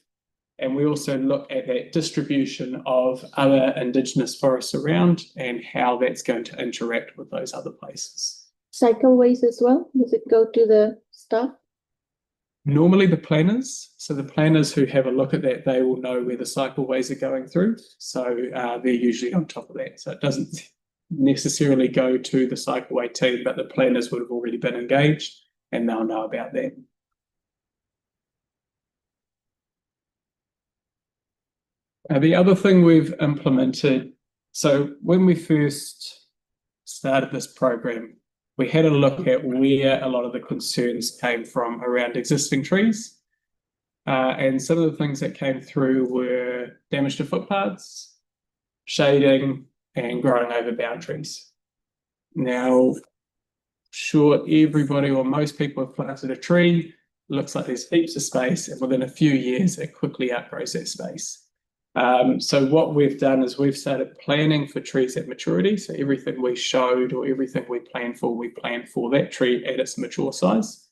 And we also look at that distribution of other Indigenous forests around and how that's going to interact with those other places. Cycleways as well? Does it go to the staff? Normally the planners, so the planners who have a look at that, they will know where the cycleways are going through. So they're usually on top of that. So it doesn't necessarily go to the cycleway team, but the planners would have already been engaged and they'll know about that. The other thing we've implemented, so when we first started this program, we had a look at where a lot of the concerns came from around existing trees. And some of the things that came through were damage to footpaths, shading, and growing over boundaries. Now, sure, everybody or most people have planted a tree, looks like there's heaps of space, and within a few years, it quickly outgrows that space. So what we've done is we've started planning for trees at maturity. So everything we showed or everything we plan for that tree at its mature size.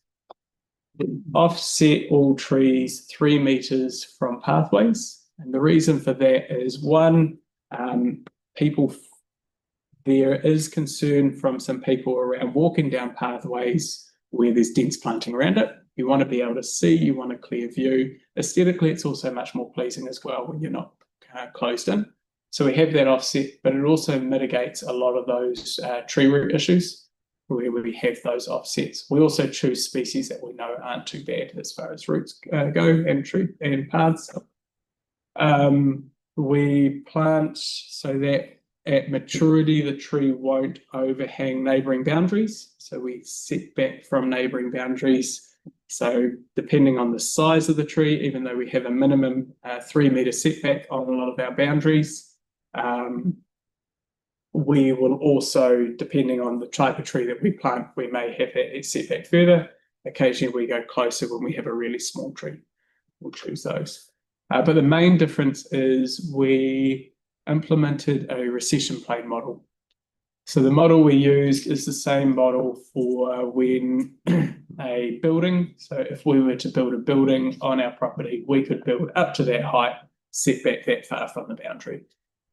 Offset all trees 3 meters from pathways. And the reason for that is 1, There is concern from some people around walking down pathways where there's dense planting around it. You want to be able to see, you want a clear view. Aesthetically, it's also much more pleasing as well when you're not closed in. So we have that offset, but it also mitigates a lot of those tree root issues where we have those offsets. We also choose species that we know aren't too bad as far as roots go and paths. We plant so that at maturity, the tree won't overhang neighbouring boundaries. So we set back from neighbouring boundaries. So depending on the size of the tree, even though we have a minimum 3 metre setback on a lot of our boundaries, we will also, depending on the type of tree that we plant, we may have that setback further. Occasionally we go closer when we have a really small tree. We'll choose those. But the main difference is we implemented a recession plane model. So the model we used is the same model for when a building, so if we were to build a building on our property, we could build up to that height, set back that far from the boundary.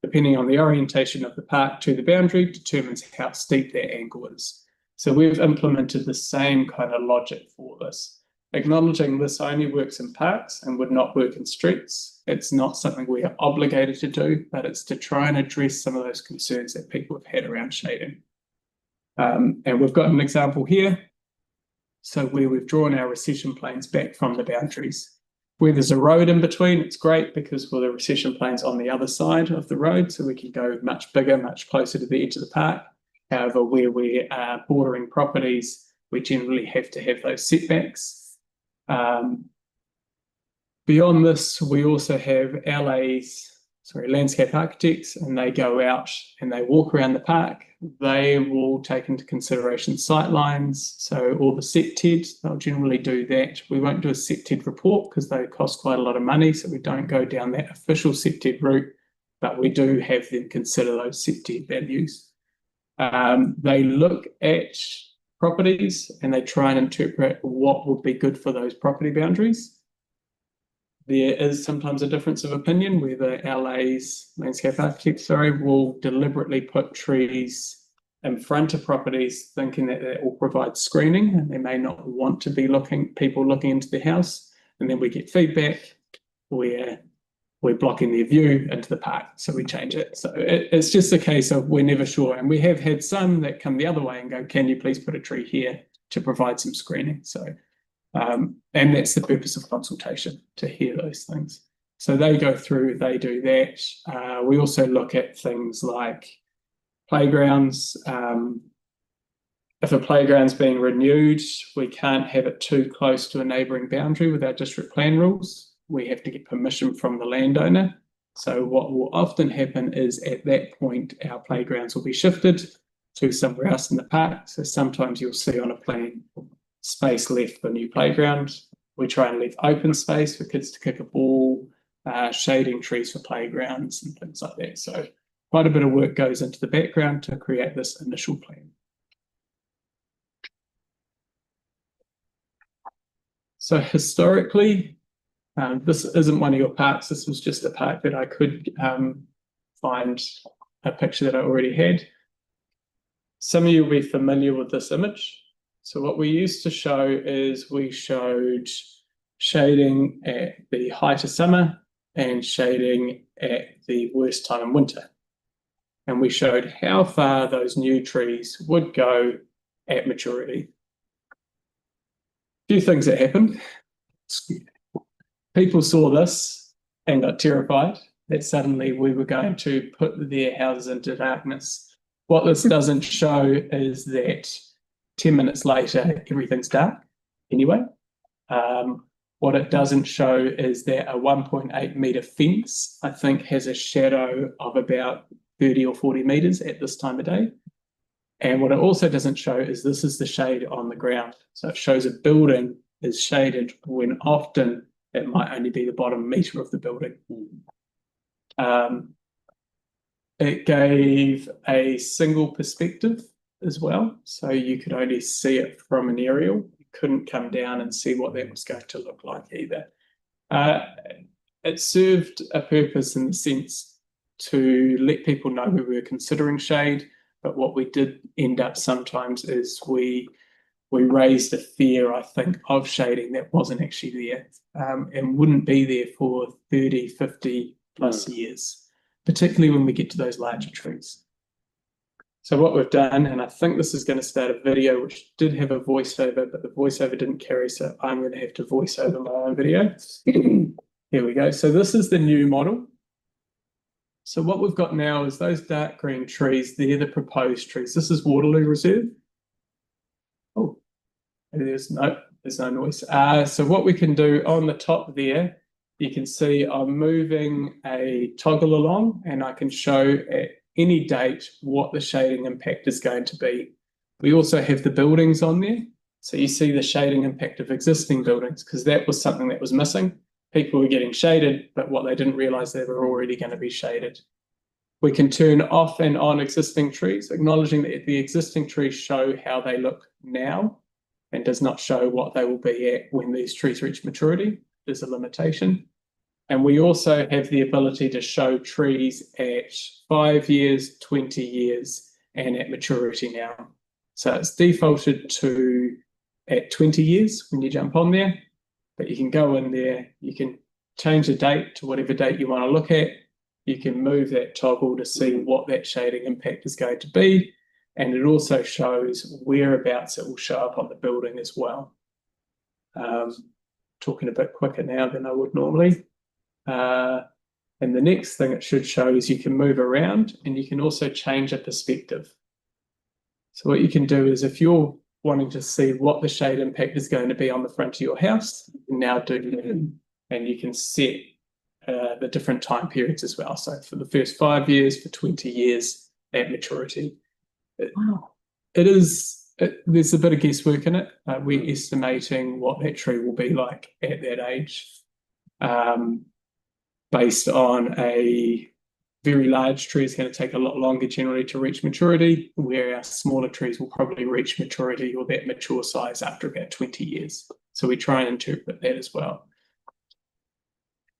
Depending on the orientation of the park to the boundary determines how steep that angle is. So we've implemented the same kind of logic for this. Acknowledging this only works in parks and would not work in streets. It's not something we are obligated to do, but it's to try and address some of those concerns that people have had around shading. And we've got an example here. So where we've drawn our recession planes back from the boundaries. Where there's a road in between, it's great because the recession plane's on the other side of the road, so we can go much bigger, much closer to the edge of the park. However, where we are bordering properties, we generally have to have those setbacks. Beyond this, we also have landscape architects, and they go out and they walk around the park. They will take into consideration sight lines, so all the SEPTED, they'll generally do that. We won't do a SEPTED report because they cost quite a lot of money, so we don't go down that official SEPTED route, but we do have them consider those SEPTED values. They look at properties and they try and interpret what would be good for those property boundaries. There is sometimes a difference of opinion where the LA's landscape architects, will deliberately put trees in front of properties thinking that that will provide screening, and they may not want to be people looking into the house. And then we get feedback where we're blocking their view into the park, so we change it. So it's just a case of we're never sure. And we have had some that come the other way and go, can you please put a tree here to provide some screening? So, and that's the purpose of consultation, to hear those things. So they go through, they do that. We also look at things like playgrounds. If a playground's being renewed, we can't have it too close to a neighbouring boundary with our district plan rules. We have to get permission from the landowner. So what will often happen is at that point, our playgrounds will be shifted to somewhere else in the park. So sometimes you'll see on a plan space left for new playground. We try and leave open space for kids to kick a ball, shading trees for playgrounds and things like that. So quite a bit of work goes into the background to create this initial plan. So historically, this isn't one of your parks. This was just a park that I could find a picture that I already had. Some of you will be familiar with this image. So what we used to show is we showed shading at the height of summer and shading at the worst time in winter. And we showed how far those new trees would go at maturity. A few things that happened. People saw this and got terrified that suddenly we were going to put their houses into darkness. What this doesn't show is that 10 minutes later, everything's dark anyway. What it doesn't show is that a 1.8 metre fence, I think, has a shadow of about 30 or 40 metres at this time of day. And what it also doesn't show is this is the shade on the ground. So it shows a building is shaded when often it might only be the bottom metre of the building. It gave a single perspective as well. So you could only see it from an aerial. You couldn't come down and see what that was going to look like either. It served a purpose in the sense to let people know we were considering shade, but what we did end up sometimes is we raised a fear, I think, of shading that wasn't actually there, and wouldn't be there for 30, 50 plus years, particularly when we get to those larger trees. So what we've done, and I think this is going to start a video which did have a voiceover, but the voiceover didn't carry, so I'm going to have to voice over my own video. Here we go. So this is the new model. So what we've got now is those dark green trees, they're the proposed trees. This is Waterloo Reserve. Oh, there's no noise. So what we can do on the top there, you can see I'm moving a toggle along, and I can show at any date what the shading impact is going to be. We also have the buildings on there. So you see the shading impact of existing buildings, because that was something that was missing. People were getting shaded, but what they didn't realize, they were already going to be shaded. We can turn off and on existing trees, acknowledging that the existing trees show how they look now and does not show what they will be at when these trees reach maturity. There's a limitation. And we also have the ability to show trees at 5 years, 20 years, and at maturity now. So it's defaulted to at 20 years when you jump on there, but you can go in there, you can change the date to whatever date you want to look at. You can move that toggle to see what that shading impact is going to be. And it also shows whereabouts it will show up on the building as well. Talking a bit quicker now than I would normally. And the next thing it should show is you can move around, and you can also change a perspective. So what you can do is, if you're wanting to see what the shade impact is going to be on the front of your house, you can now do that, and you can set the different time periods as well. So for the first 5 years, for 20 years at maturity. Wow. There's a bit of guesswork in it. We're estimating what that tree will be like at that age, based on a very large tree is going to take a lot longer generally to reach maturity, where our smaller trees will probably reach maturity or that mature size after about 20 years. So we try and interpret that as well.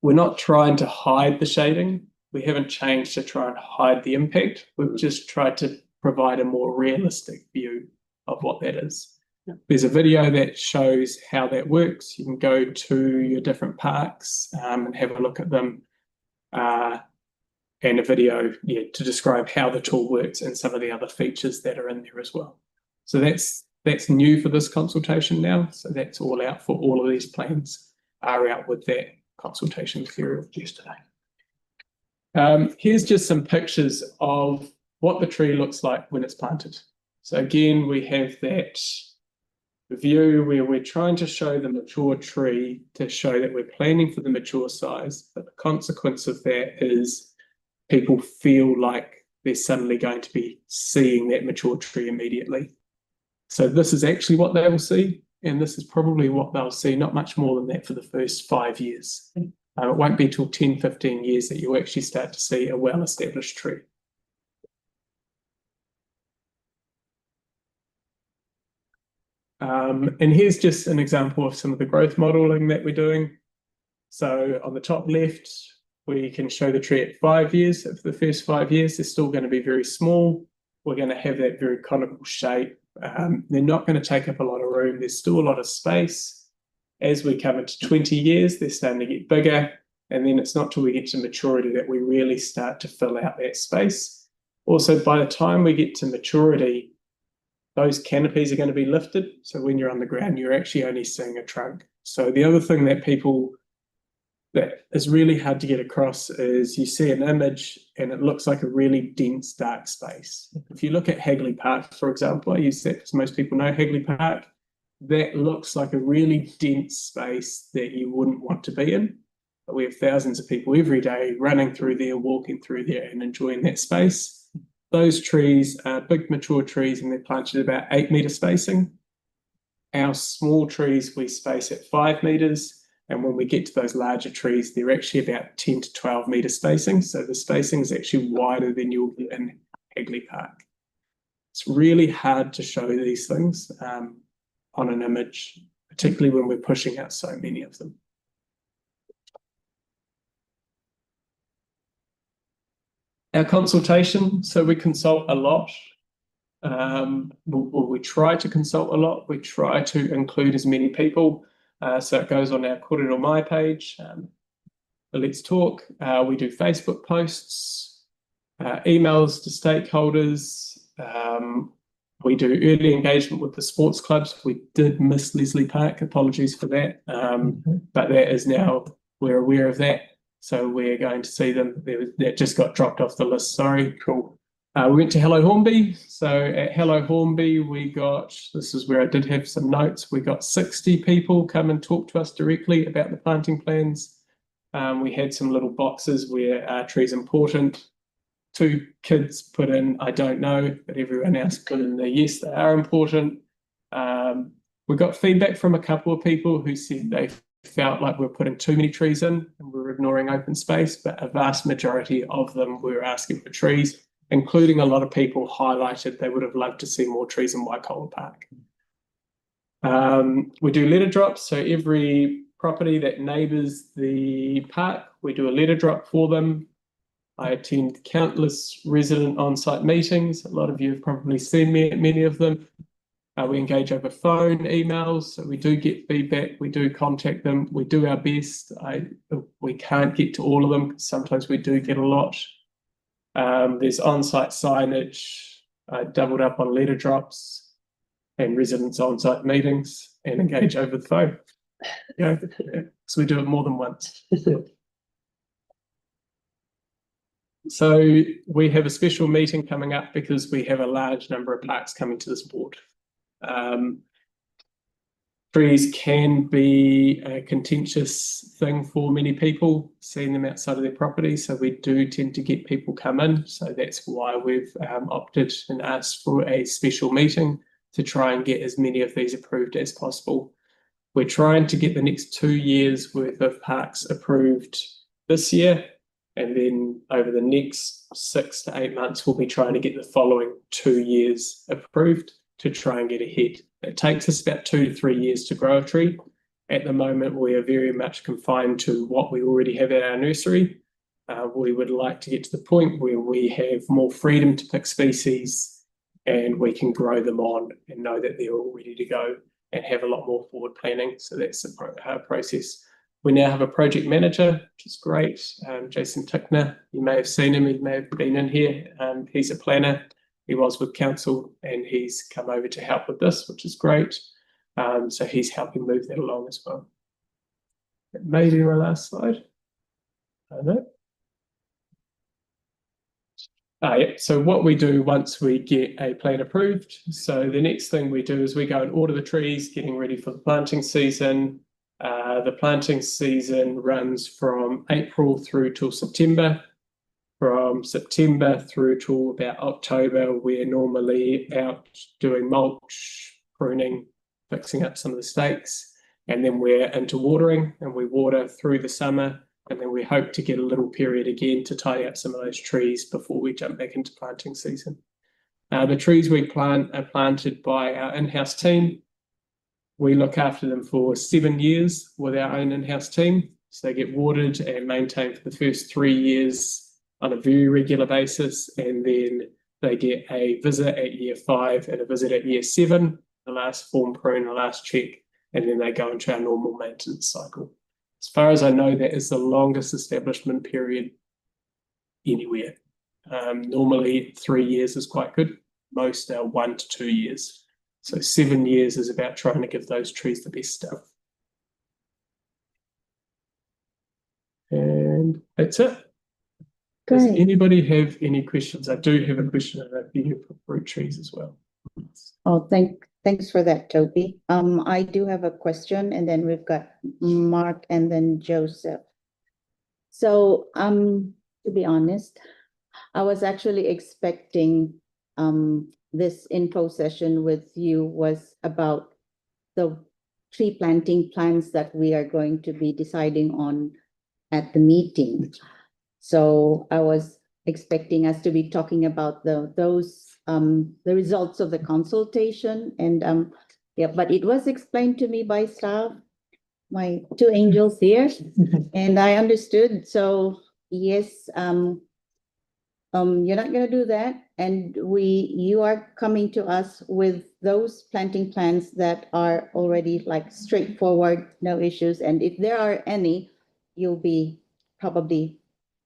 We're not trying to hide the shading. We haven't changed to try and hide the impact. We've just tried to provide a more realistic view of what that is. There's a video that shows how that works. You can go to your different parks and have a look at them, and a video to describe how the tool works and some of the other features that are in there as well. So that's new for this consultation now. So that's all out for all of these plans are out with that consultation material yesterday. Here's just some pictures of what the tree looks like when it's planted. So again, we have that view where we're trying to show the mature tree to show that we're planning for the mature size, but the consequence of that is people feel like they're suddenly going to be seeing that mature tree immediately. So this is actually what they will see, and this is probably what they'll see, not much more than that for the first 5 years. It won't be till 10, 15 years that you actually start to see a well-established tree. And here's just an example of some of the growth modeling that we're doing. So on the top left, we can show the tree at 5 years. So for the first 5 years, they're still going to be very small. We're going to have that very conical shape. They're not going to take up a lot of room. There's still a lot of space. As we come into 20 years, they're starting to get bigger. And then it's not till we get to maturity that we really start to fill out that space. Also, by the time we get to maturity, those canopies are going to be lifted. So when you're on the ground, you're actually only seeing a trunk. So the other thing that is really hard to get across is you see an image and it looks like a really dense, dark space. If you look at Hagley Park, for example, I use that because most people know Hagley Park, that looks like a really dense space that you wouldn't want to be in. But we have thousands of people every day running through there, walking through there and enjoying that space. Those trees are big mature trees and they're planted at about 8 metre spacing. Our small trees we space at 5 metres. And when we get to those larger trees, they're actually about 10 to 12 metre spacing. So the spacing is actually wider than you'll get in Hagley Park. It's really hard to show these things on an image, particularly when we're pushing out so many of them. Our consultation, so we consult a lot. We try to consult a lot. We try to include as many people. So it goes on our Kōrero Mai page, Let's Talk. We do Facebook posts, emails to stakeholders. We do early engagement with the sports clubs. We did miss Leslie Park, apologies for that. But that is now, we're aware of that. So we're going to see them. That just got dropped off the list, sorry. Cool. We went to Hello Hornby. So at Hello Hornby, we got, this is where I did have some notes, we got 60 people come and talk to us directly about the planting plans. We had some little boxes where are trees important? 2 kids put in, I don't know, but everyone else put in the yes, they are important. We got feedback from a couple of people who said they felt like we're putting too many trees in and we're ignoring open space, but a vast majority of them were asking for trees, including a lot of people highlighted they would have loved to see more trees in Waikoa Park. We do letter drops, so every property that neighbours the park, we do a letter drop for them. I attend countless resident on-site meetings. A lot of you have probably seen me at many of them. We engage over phone, emails, so we do get feedback, we do contact them, we do our best. We can't get to all of them, sometimes we do get a lot. There's on-site signage, doubled up on letter drops, and residents on-site meetings, and engage over the phone. Yeah, so we do it more than once. So we have a special meeting coming up because we have a large number of parks coming to this board. Trees can be a contentious thing for many people, seeing them outside of their property, so we do tend to get people come in, so that's why we've opted and asked for a special meeting to try and get as many of these approved as possible. We're trying to get the next 2 years worth of parks approved this year, and then over the next 6 to 8 months we'll be trying to get the following 2 years approved to try and get ahead. It takes us about 2 to 3 years to grow a tree. At the moment, we are very much confined to what we already have at our nursery. We would like to get to the point where we have more freedom to pick species and we can grow them on and know that they're all ready to go and have a lot more forward planning. So that's the process. We now have a project manager, which is great. Jason Tickner, you may have seen him, he may have been in here. He's a planner. He was with council and he's come over to help with this, which is great. So he's helping move that along as well. That may be my last slide. I don't know. Yeah. So what we do once we get a plan approved, so the next thing we do is we go and order the trees, getting ready for the planting season. The planting season runs from April through till September. From September through to about October, we're normally out doing mulch, pruning, fixing up some of the stakes, and then we're into watering, and we water through the summer, and then we hope to get a little period again to tidy up some of those trees before we jump back into planting season. The trees we plant are planted by our in-house team. We look after them for 7 years with our own in-house team, so they get watered and maintained for the first 3 years on a very regular basis, and then they get a visit at year 5 and a visit at year 7, the last form prune, the last check, and then they go into our normal maintenance cycle. As far as I know, that is the longest establishment period anywhere. Normally 3 years is quite good. Most are 1 to 2 years. So 7 years is about trying to give those trees the best stuff. And that's it. Does Great. anybody have any questions? I do have a question about the fruit trees as well. Oh, thanks for that, Toby. I do have a question, and then we've got Mark and then Joseph. So, to be honest, I was actually expecting this info session with you was about the tree planting plans that we are going to be deciding on at the meeting. So I was expecting us to be talking about the results of the consultation, and yeah, but it was explained to me by staff, my 2 angels here, and I understood. So yes, you're not gonna do that, and you are coming to us with those planting plans that are already like straightforward, no issues, and if there are any, you'll be probably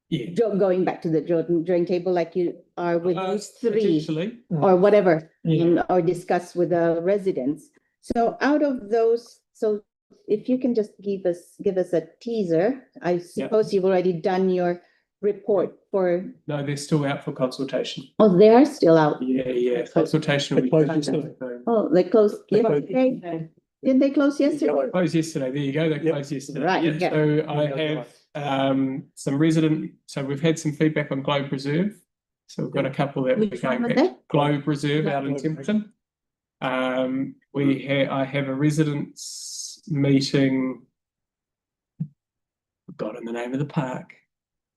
Yeah. going back to the drawing table like you are with these three Potentially. or whatever, Yeah. or discuss with the residents. So out of those, so if you can just give us a teaser, I suppose you've already done your report for, No, they're still out for consultation. oh, they are still out. Yeah, consultation. They will be closed finished. Oh, they closed They yesterday. Did they close yesterday? Closed yesterday. There you go. They Yep. closed yesterday. Right, Yep. yeah. So I have so we've had some feedback on Globe Reserve. So we've got a couple that we're Which one going was back. that? Globe Reserve out in Globe Templeton. I have a residents meeting. Forgotten the name of the park.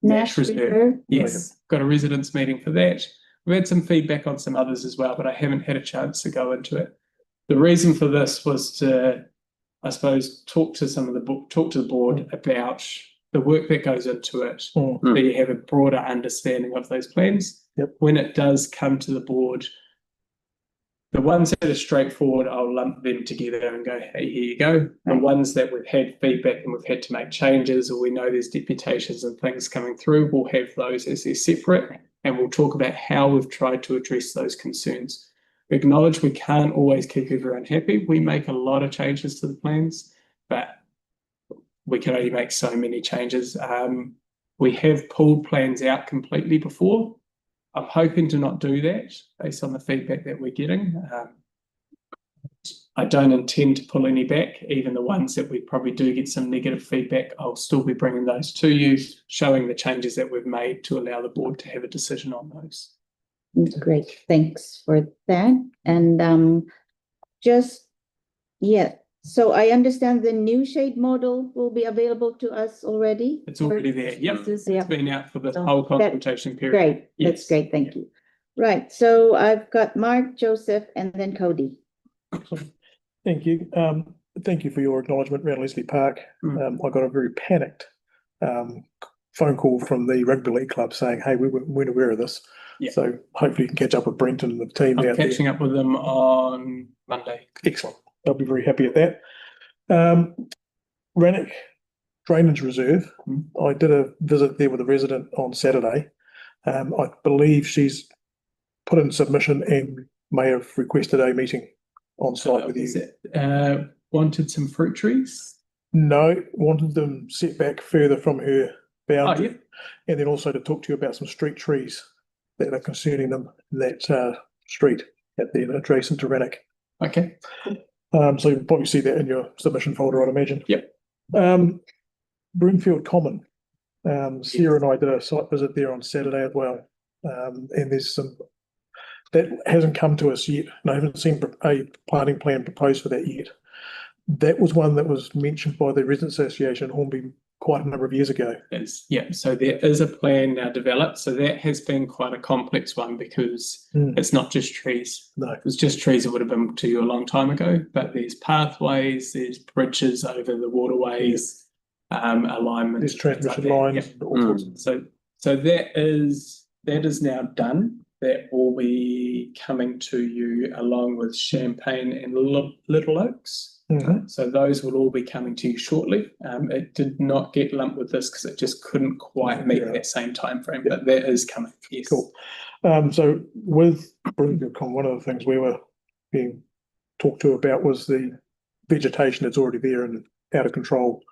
Nash Reserve. Yes, got a residents meeting for that. We've had some feedback on some others as well, but I haven't had a chance to go into it. The reason for this was to, I suppose, talk to the board about the work that goes into it, so you have a broader understanding of those plans. Yep. When it does come to the board, the ones that are straightforward, I'll lump them together and go, hey, here you go. The ones that we've had feedback and we've had to make changes, or we know there's deputations and things coming through, we'll have those as they're separate, and we'll talk about how we've tried to address those concerns. We acknowledge we can't always keep everyone happy. We make a lot of changes to the plans, but we can only make so many changes. We have pulled plans out completely before. I'm hoping to not do that based on the feedback that we're getting. I don't intend to pull any back, even the ones that we probably do get some negative feedback. I'll still be bringing those to you, showing the changes that we've made to allow the board to have a decision on those. Great, thanks for that. And so I understand the new shade model will be available to us already? It's already there. Yep, It's it's been out for the whole consultation period. Great, that's Yes. great, thank you. Right, so I've got Mark, Joseph, and then Cody. Thank you. Thank you for your acknowledgement around Leslie Park. I got a very panicked phone call from the Rugby League Club saying, hey, we weren't aware of this. Yeah. So hopefully you can catch up with Brenton and the team I'm out there. catching up with them on Monday. Excellent. They'll be very happy at that. Rannoch Drainage Reserve. I did a visit there with a resident on Saturday. I believe she's put in submission and may have requested a meeting on site with you. Wanted some fruit trees? No, wanted them set back further from her boundary. Oh, yeah. And then also to talk to you about some street trees that are concerning them in that street at the adjacent to Rannoch. Okay. So you'll probably see that in your submission folder, I'd imagine. Yep. Broomfield Common. Sarah and I did a site visit there on Saturday as well. And there's some that hasn't come to us yet. And I haven't seen a planting plan proposed for that yet. That was one that was mentioned by the Resident Association Hornby quite a number of years ago. So there is a plan now developed. So that has been quite a complex one because it's not just trees. No. If it was just trees, it would have been to you a long time ago. But there's pathways, there's bridges over the waterways, alignment. There's transmission lines. All sorts of So that is now done. That will be coming to you along with Champagne and Little Oaks. So those will all be coming to you shortly. It did not get lumped with this because it just couldn't quite meet that same time frame, but that is coming. Yes. Cool. So with Broomfield Common, one of the things we were being talked to about was the vegetation that's already there and out of control,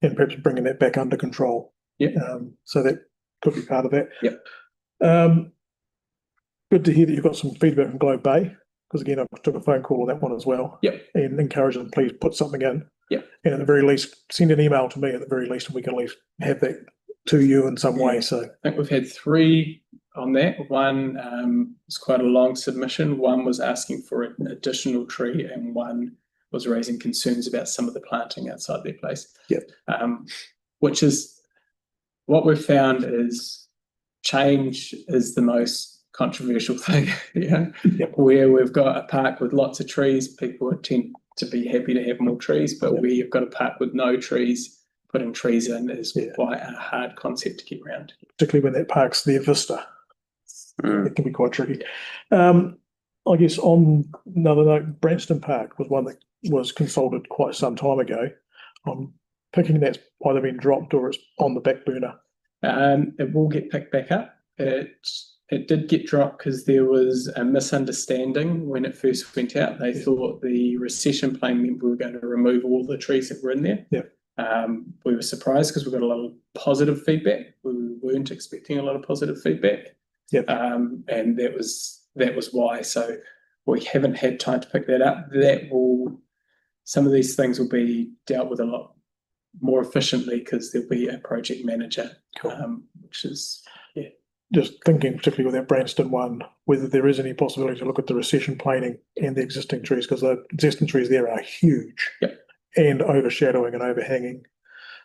and perhaps bringing that back under control. Yep. So that could be part of that. Yep. Good to hear that you've got some feedback from Globe Bay, because again, I took a phone call on that one as well. Yep. And encourage them, please put something in. Yep. And at the very least, send an email to me at the very least, and we can at least have that to you in some way. So I think we've had 3 on that. One was quite a long submission. One was asking for an additional tree, and one was raising concerns about some of the planting outside their place. Yep. Which is what we've found is change is the most controversial thing, where we've got a park with lots of trees, people tend to be happy to have more trees, but where you've got a park with no trees, putting trees in is quite a hard concept to get around. Particularly when that park's their vista. It can be quite tricky. I guess on another note, Branston Park was one that was consulted quite some time ago. I'm picking that's either been dropped or it's on the back burner. It will get picked back up. It did get dropped because there was a misunderstanding when it first went out. They thought the recession plan meant we were going to remove all the trees that were in there. Yeah. We were surprised because we got a lot of positive feedback. We weren't expecting a lot of positive feedback. Yep. And that was why. So we haven't had time to pick that up. Some of these things will be dealt with a lot more efficiently because there'll be a project manager, which is Just thinking particularly with that Branston one, whether there is any possibility to look at the recession planning and the existing trees, because the existing trees there are huge. Yep. And overshadowing and overhanging.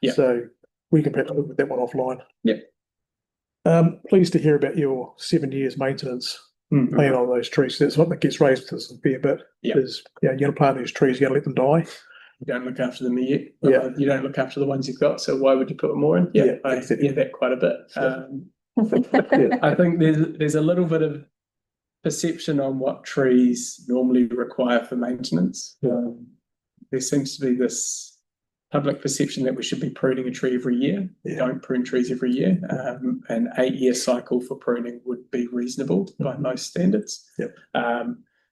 Yep. So we can perhaps look at that one offline. Yep. Pleased to hear about your 7 years maintenance plan on those trees. That's what that gets raised with us a fair bit. Yep. Is you're going to plant these trees, you're going to let them die. You don't look after them yet. Yeah. You don't look after the ones you've got. So why would you put more in? Yeah, I hear that quite a bit. I think there's a little bit of perception on what trees normally require for maintenance. There seems to be this public perception that we should be pruning a tree every year. We don't prune trees every year. An 8-year cycle for pruning would be reasonable by most standards. Yep.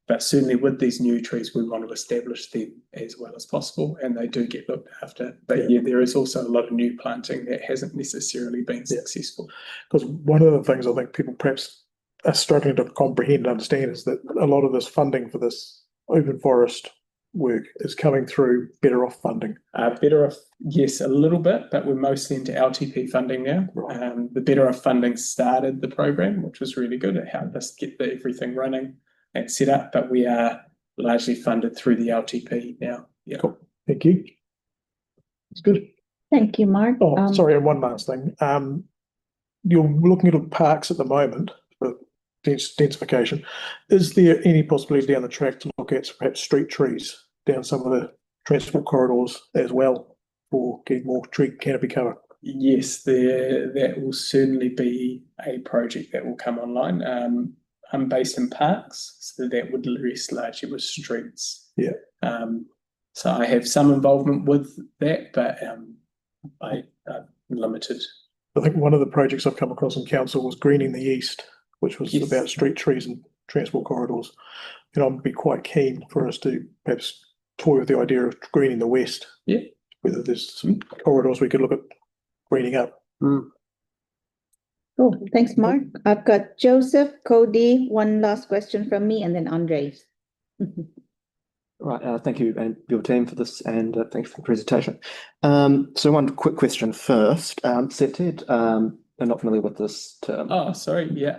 But certainly with these new trees, we want to establish them as well as possible, and they do get looked after. But there is also a lot of new planting that hasn't necessarily been successful. Because one of the things I think people perhaps are struggling to comprehend and understand is that a lot of this funding for this open forest work is coming through Better Off funding. Better Off, yes, a little bit, but we're mostly into LTP funding now. Right. The Better Off funding started the program, which was really good. It helped us get everything running and set up, but we are largely funded through the LTP now. Yeah. Cool. Thank you. That's good. Thank you, Mark. Oh, sorry, and one last thing. You're looking at parks at the moment for densification. Is there any possibility down the track to look at perhaps street trees down some of the transport corridors as well for getting more tree canopy cover? Yes, that will certainly be a project that will come online. I'm based in parks, so that would rest largely with streets. Yeah. So I have some involvement with that, but I'm limited. I think one of the projects I've come across in council was Greening the East, which was about street trees and transport corridors. And I'd be quite keen for us to perhaps toy with the idea of greening the West. Yeah. Whether there's some corridors we could look at greening up. Cool. Thanks, Mark. I've got Joseph, Cody, one last question from me, and then Andres. Right, thank you and your team for this, and thank you for the presentation. So one quick question first. Septed, I'm not familiar with this term. Oh, sorry. Yeah.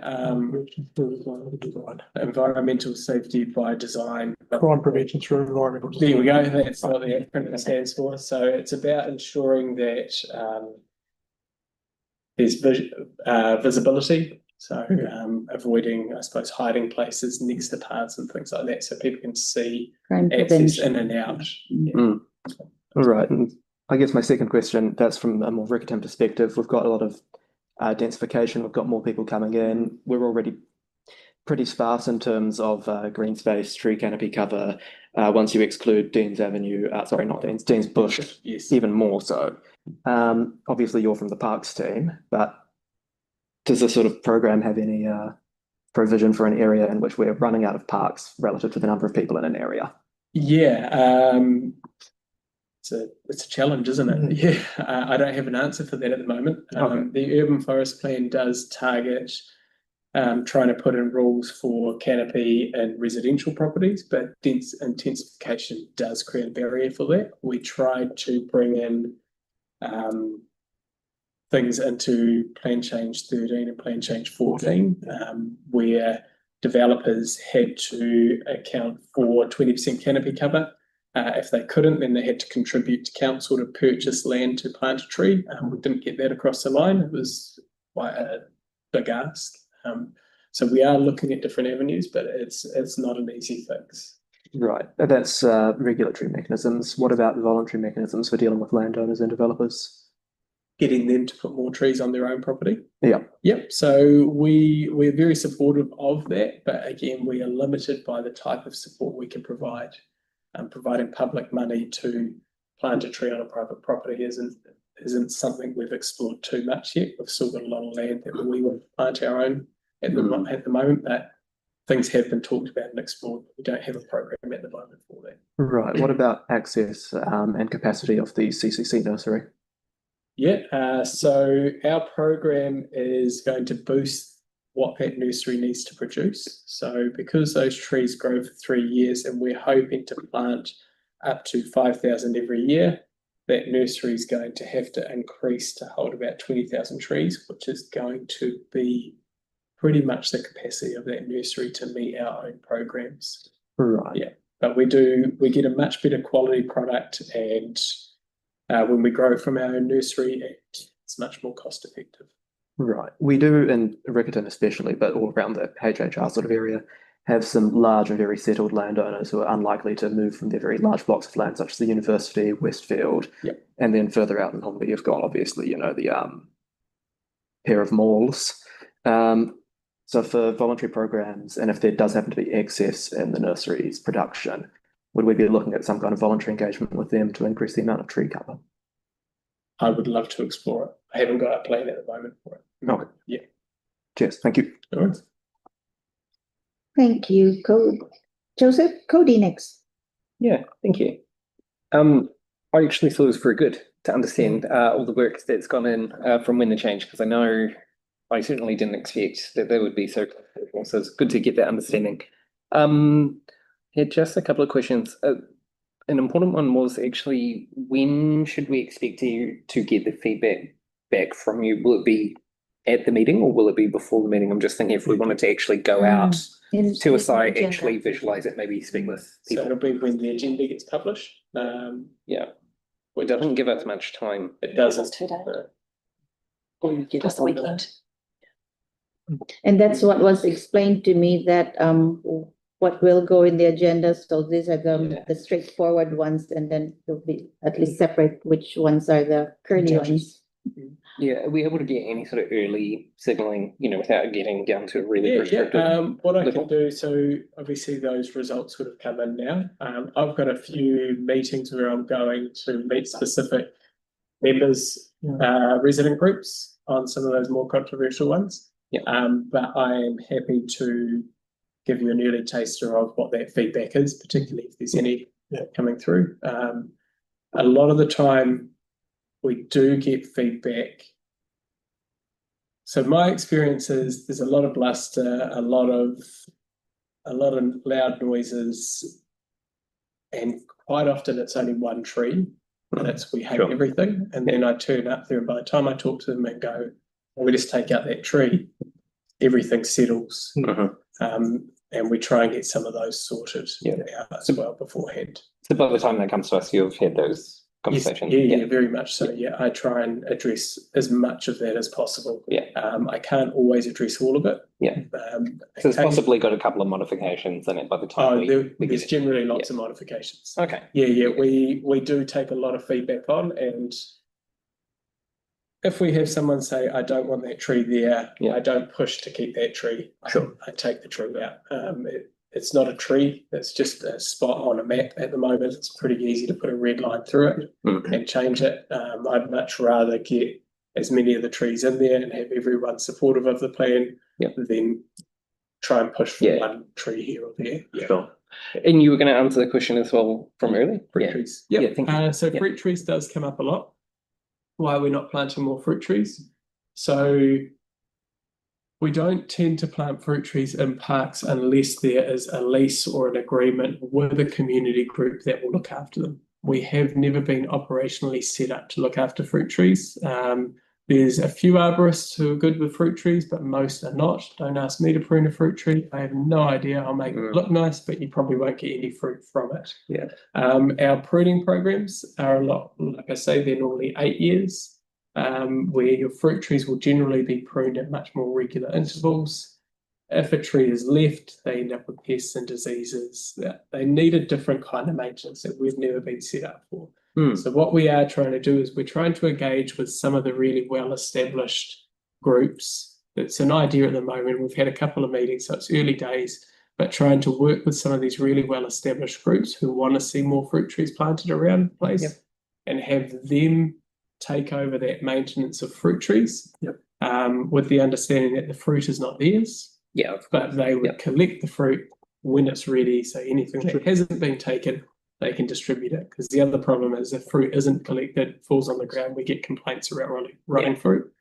Environmental safety by design. Crime prevention through environmental design. There we go. That's what the acronym stands for. So it's about ensuring that there's visibility. So avoiding, I suppose, hiding places next to paths and things like that, so people can see access in and out. Yeah. All right, and I guess my second question, that's from a more Riccarton perspective. We've got a lot of densification. We've got more people coming in. We're already pretty sparse in terms of green space, tree canopy cover. Once you exclude Dean's Avenue, sorry, not Dean's, Dean's Bush, yes, even more so. Obviously, you're from the parks team, but does this sort of program have any provision for an area in which we're running out of parks relative to the number of people in an area? Yeah, it's a challenge, isn't it? Yeah, I don't have an answer for that at the moment. The urban forest plan does target trying to put in rules for canopy in residential properties, but dense intensification does create a barrier for that. We tried to bring in things into Plan Change 13 and Plan Change 14, where developers had to account for 20% canopy cover. If they couldn't, then they had to contribute to council to purchase land to plant a tree. We didn't get that across the line. It was quite a big ask. So we are looking at different avenues, but it's not an easy fix. Right, that's regulatory mechanisms. What about voluntary mechanisms for dealing with landowners and developers? getting them to put more trees on their own property. Yeah. Yep. So we're very supportive of that, but again, we are limited by the type of support we can provide. Providing public money to plant a tree on a private property isn't something we've explored too much yet. We've still got a lot of land that we want to plant our own at the moment, but things have been talked about and explored. We don't have a program at the moment for that. Right. What about access and capacity of the CCC nursery? Yeah, so our program is going to boost what that nursery needs to produce. So because those trees grow for 3 years and we're hoping to plant up to 5,000 every year, that nursery is going to have to increase to hold about 20,000 trees, which is going to be pretty much the capacity of that nursery to meet our own programs. Right. Yeah, but we get a much better quality product, and when we grow from our own nursery, it's much more cost effective. Right. We do in Riccarton especially, but all around the HHR sort of area, have some large and very settled landowners who are unlikely to move from their very large blocks of land, such as the university, Westfield, Yep. And then further out in Hornby, you've got obviously, the pair of malls. So for voluntary programs, and if there does happen to be excess in the nursery's production, would we be looking at some kind of voluntary engagement with them to increase the amount of tree cover? I would love to explore it. I haven't got a plan at the moment for it. Okay. Yeah. Cheers. Thank you. All right. Thank you, Joseph. Cody next. Yeah, thank you. I actually thought it was very good to understand all the work that's gone in from when the change, because I know I certainly didn't expect that they would be so critical. So it's good to get that understanding. Yeah, just a couple of questions. An important one was actually, when should we expect to get the feedback back from you? Will it be at the meeting or will it be before the meeting? I'm just thinking if we wanted to actually go out to a site, actually visualize it, maybe speak with people. So it'll be when the agenda gets published. Yeah, it doesn't give us much time. It doesn't. 2 days. Or you get Just the weekend. And that's what was explained to me, that what will go in the agenda. So these are the straightforward ones, and then there'll be at least separate which ones are the curly ones. Yeah, are we able to get any sort of early signaling, without getting down to a really restricted What I level? can do, so obviously those results would have come in now. I've got a few meetings where I'm going to meet specific members, resident groups on some of those more controversial ones. Yeah. But I am happy to give you an early taster of what that feedback is, particularly if there's any coming through. A lot of the time we do get feedback. So my experience is there's a lot of bluster, a lot of loud noises, and quite often it's only one tree, and it's we hate everything. And then I turn up there, and by the time I talk to them and go, well, we just take out that tree, everything settles. And we try and get some of those sorted out as well beforehand. So by the time that comes to us, you've had those conversations. Yes, yeah, very much so. Yeah, I try and address as much of that as possible. Yeah. I can't always address all of it. Yeah. So it's possibly got a couple of modifications in it by the time there's generally lots of modifications. Okay. Yeah. We do take a lot of feedback on, and if we have someone say, I don't want that tree there, I don't push to keep that tree. I take the tree out. It's not a tree, it's just a spot on a map at the moment. It's pretty easy to put a red line through it and change it. I'd much rather get as many of the trees in there and have everyone supportive of the plan than try and push for one tree here or there. Yeah. Sure. And you were going to answer the question as well from earlier? Fruit trees. Yeah, thank you. So fruit trees does come up a lot. Why we're not planting more fruit trees. So we don't tend to plant fruit trees in parks unless there is a lease or an agreement with a community group that will look after them. We have never been operationally set up to look after fruit trees. There's a few arborists who are good with fruit trees, but most are not. Don't ask me to prune a fruit tree. I have no idea. I'll make it look nice, but you probably won't get any fruit from it. Yeah. Our pruning programs are a lot, like I say, they're normally 8 years, where your fruit trees will generally be pruned at much more regular intervals. If a tree is left, they end up with pests and diseases. They need a different kind of maintenance that we've never been set up for. So what we are trying to do is we're trying to engage with some of the really well-established groups. It's an idea at the moment. We've had a couple of meetings, so it's early days, but trying to work with some of these really well-established groups who want to see more fruit trees planted around the place and have them take over that maintenance of fruit trees with the understanding that the fruit is not theirs, but they would collect the fruit when it's ready. So anything that hasn't been taken, they can distribute it. Because the other problem is if fruit isn't collected, falls on the ground, we get complaints about rotting fruit.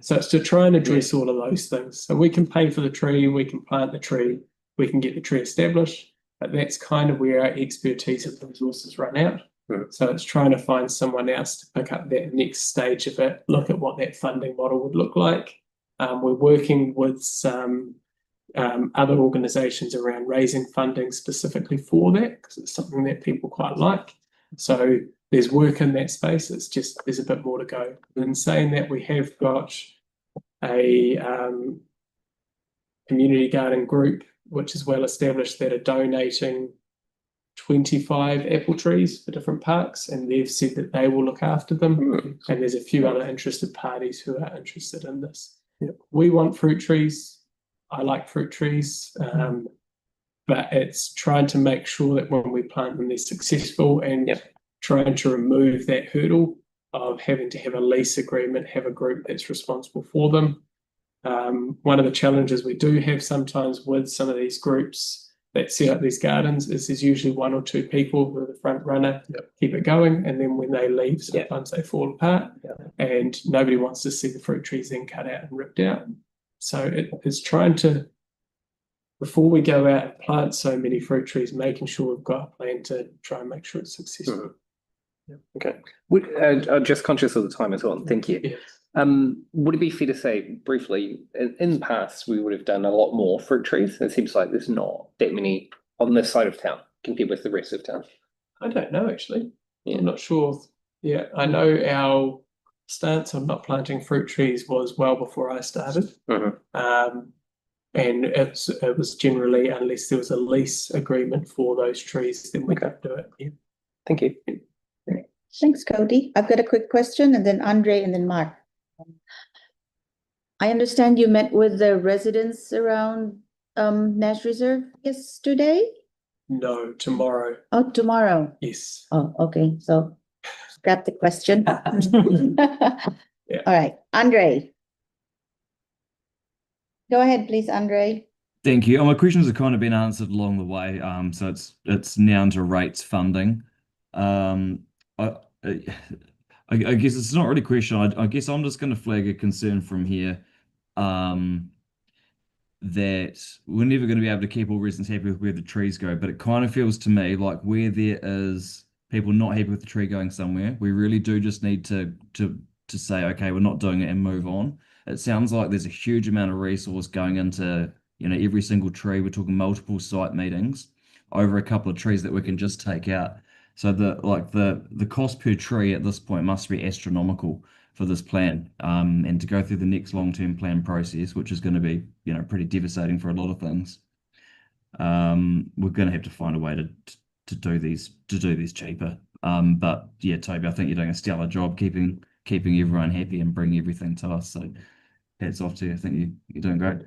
So it's to try and address all of those things. So we can pay for the tree, we can plant the tree, we can get the tree established, but that's kind of where our expertise and resources run out. So it's trying to find someone else to pick up that next stage of it, look at what that funding model would look like. We're working with some other organisations around raising funding specifically for that, because it's something that people quite like. So there's work in that space. It's just there's a bit more to go. In saying that, we have got a community garden group which is well established that are donating 25 apple trees for different parks, and they've said that they will look after them. And there's a few other interested parties who are interested in this. We want fruit trees. I like fruit trees, but it's trying to make sure that when we plant them, they're successful, and trying to remove that hurdle of having to have a lease agreement, have a group that's responsible for them. One of the challenges we do have sometimes with some of these groups that set up these gardens is there's usually one or two people who are the front runner, keep it going, and then when they leave, sometimes they fall apart, and nobody wants to see the fruit trees then cut out and ripped out. So it is trying to, before we go out and plant so many fruit trees, making sure we've got a plan to try and make sure it's successful. Okay. Just conscious of the time as well. Thank you. Would it be fair to say briefly, in the past, we would have done a lot more fruit trees? It seems like there's not that many on this side of town compared with the rest of town. I don't know, actually. I'm not sure. I know our stance on not planting fruit trees was well before I started. And it was generally, unless there was a lease agreement for those trees, then we could do it. Thank you. Thanks, Cody. I've got a quick question, and then Andre, and then Mark. I understand you met with the residents around Nash Reserve yesterday? No, tomorrow. Oh, tomorrow. Yes. Oh, okay. So scrap the question. All right, Andre. Go ahead, please, Andre. Thank you. My questions have kind of been answered along the way. So it's now into rates funding. I guess it's not really a question. I guess I'm just going to flag a concern from here, that we're never going to be able to keep all residents happy with where the trees go. But it kind of feels to me like where there is people not happy with the tree going somewhere, we really do just need to say, okay, we're not doing it and move on. It sounds like there's a huge amount of resource going into, every single tree. We're talking multiple site meetings over a couple of trees that we can just take out. So the cost per tree at this point must be astronomical for this plan, and to go through the next long-term plan process, which is going to be pretty devastating for a lot of things. We're going to have to find a way to do these cheaper. But yeah, Toby, I think you're doing a stellar job keeping everyone happy and bringing everything to us. So hats off to you. I think you're doing great.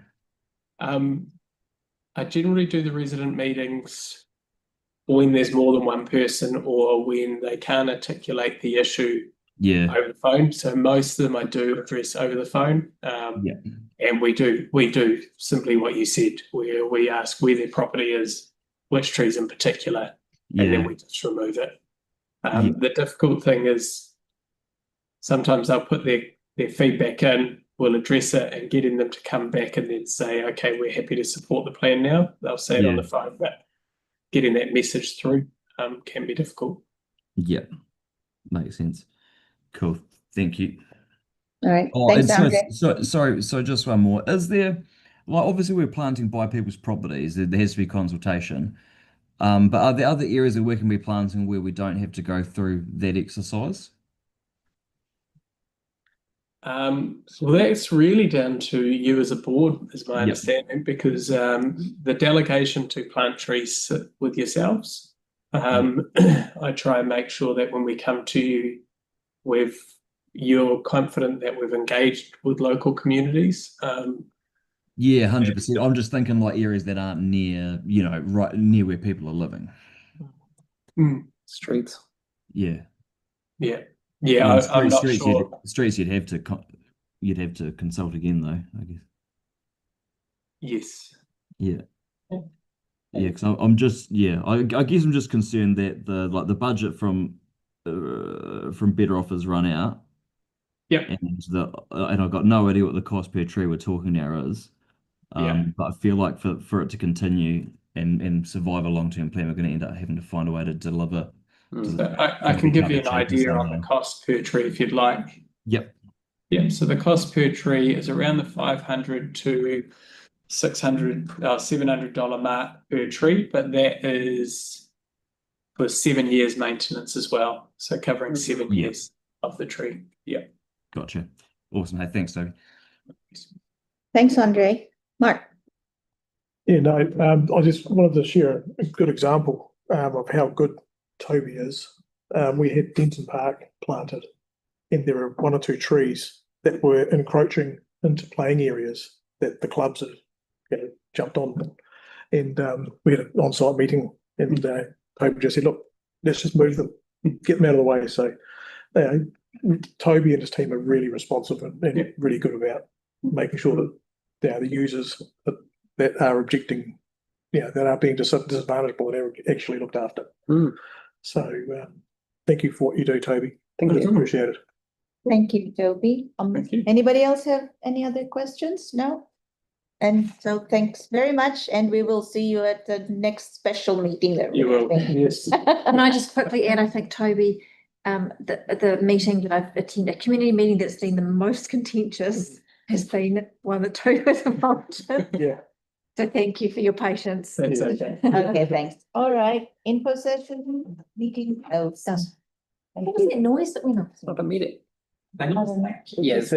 I generally do the resident meetings when there's more than one person or when they can't articulate the issue over the phone. So most of them I do address over the phone. And we do simply what you said, where we ask where their property is, which trees in particular, and then we just remove it. The difficult thing is sometimes they'll put their feedback in, we'll address it and getting them to come back and then say, okay, we're happy to support the plan now. They'll say it on the phone, but getting that message through can be difficult. Yeah, makes sense. Cool. Thank you. All right. Oh, Thanks, and Andre. so just one more. Is there, obviously we're planting by people's properties, there has to be consultation. But are there other areas that we can be planting where we don't have to go through that exercise? Well, that's really down to you as a board, is my understanding, because the delegation to plant trees sit with yourselves. I try and make sure that when we come to you, you're confident that we've engaged with local communities. Yeah, 100%. I'm just thinking like areas that aren't near, right near where people are living. Streets. Yeah. Yeah, I'm not sure. Streets you'd have to consult again though, I guess. Yes. Yeah. Yeah, because I guess I'm just concerned that the budget from Better Off has run out. Yep. And I've got no idea what the cost per tree we're talking now is. But I feel like for it to continue and survive a long-term plan, we're going to end up having to find a way to deliver. So I can give you an idea on the cost per tree if you'd like. Yep. Yeah, so the cost per tree is around the $500 to $700 mark per tree, but that is for 7 years maintenance as well. So covering 7 years of the tree. Yeah. Gotcha. Awesome. Hey, thanks, Toby. Thanks, Andre. Mark. Yeah, no, I just wanted to share a good example of how good Toby is. We had Denton Park planted, and there were 1 or 2 trees that were encroaching into playing areas that the clubs had jumped on. And we had an on-site meeting, and Toby just said, look, let's just move them, get them out of the way. So Toby and his team are really responsive and really good about making sure that the users that are objecting, that are being disadvantaged, but they're actually looked after. So thank you for what you do, Toby. Thank you. Appreciate it. Thank you, Toby. Thank you. Anybody else have any other questions? No? And so thanks very much, and we will see you at the next special meeting that You we're will. having. Yes. And I just quickly add, I think Toby, the meeting that I've attended, a community meeting that's been the most contentious has been one that Toby was involved in. Yeah. So thank you for your patience. That's okay. Okay, thanks. All right, info session, meeting, done. What was that noise that went off? Not a meeting. I don't know. Yes.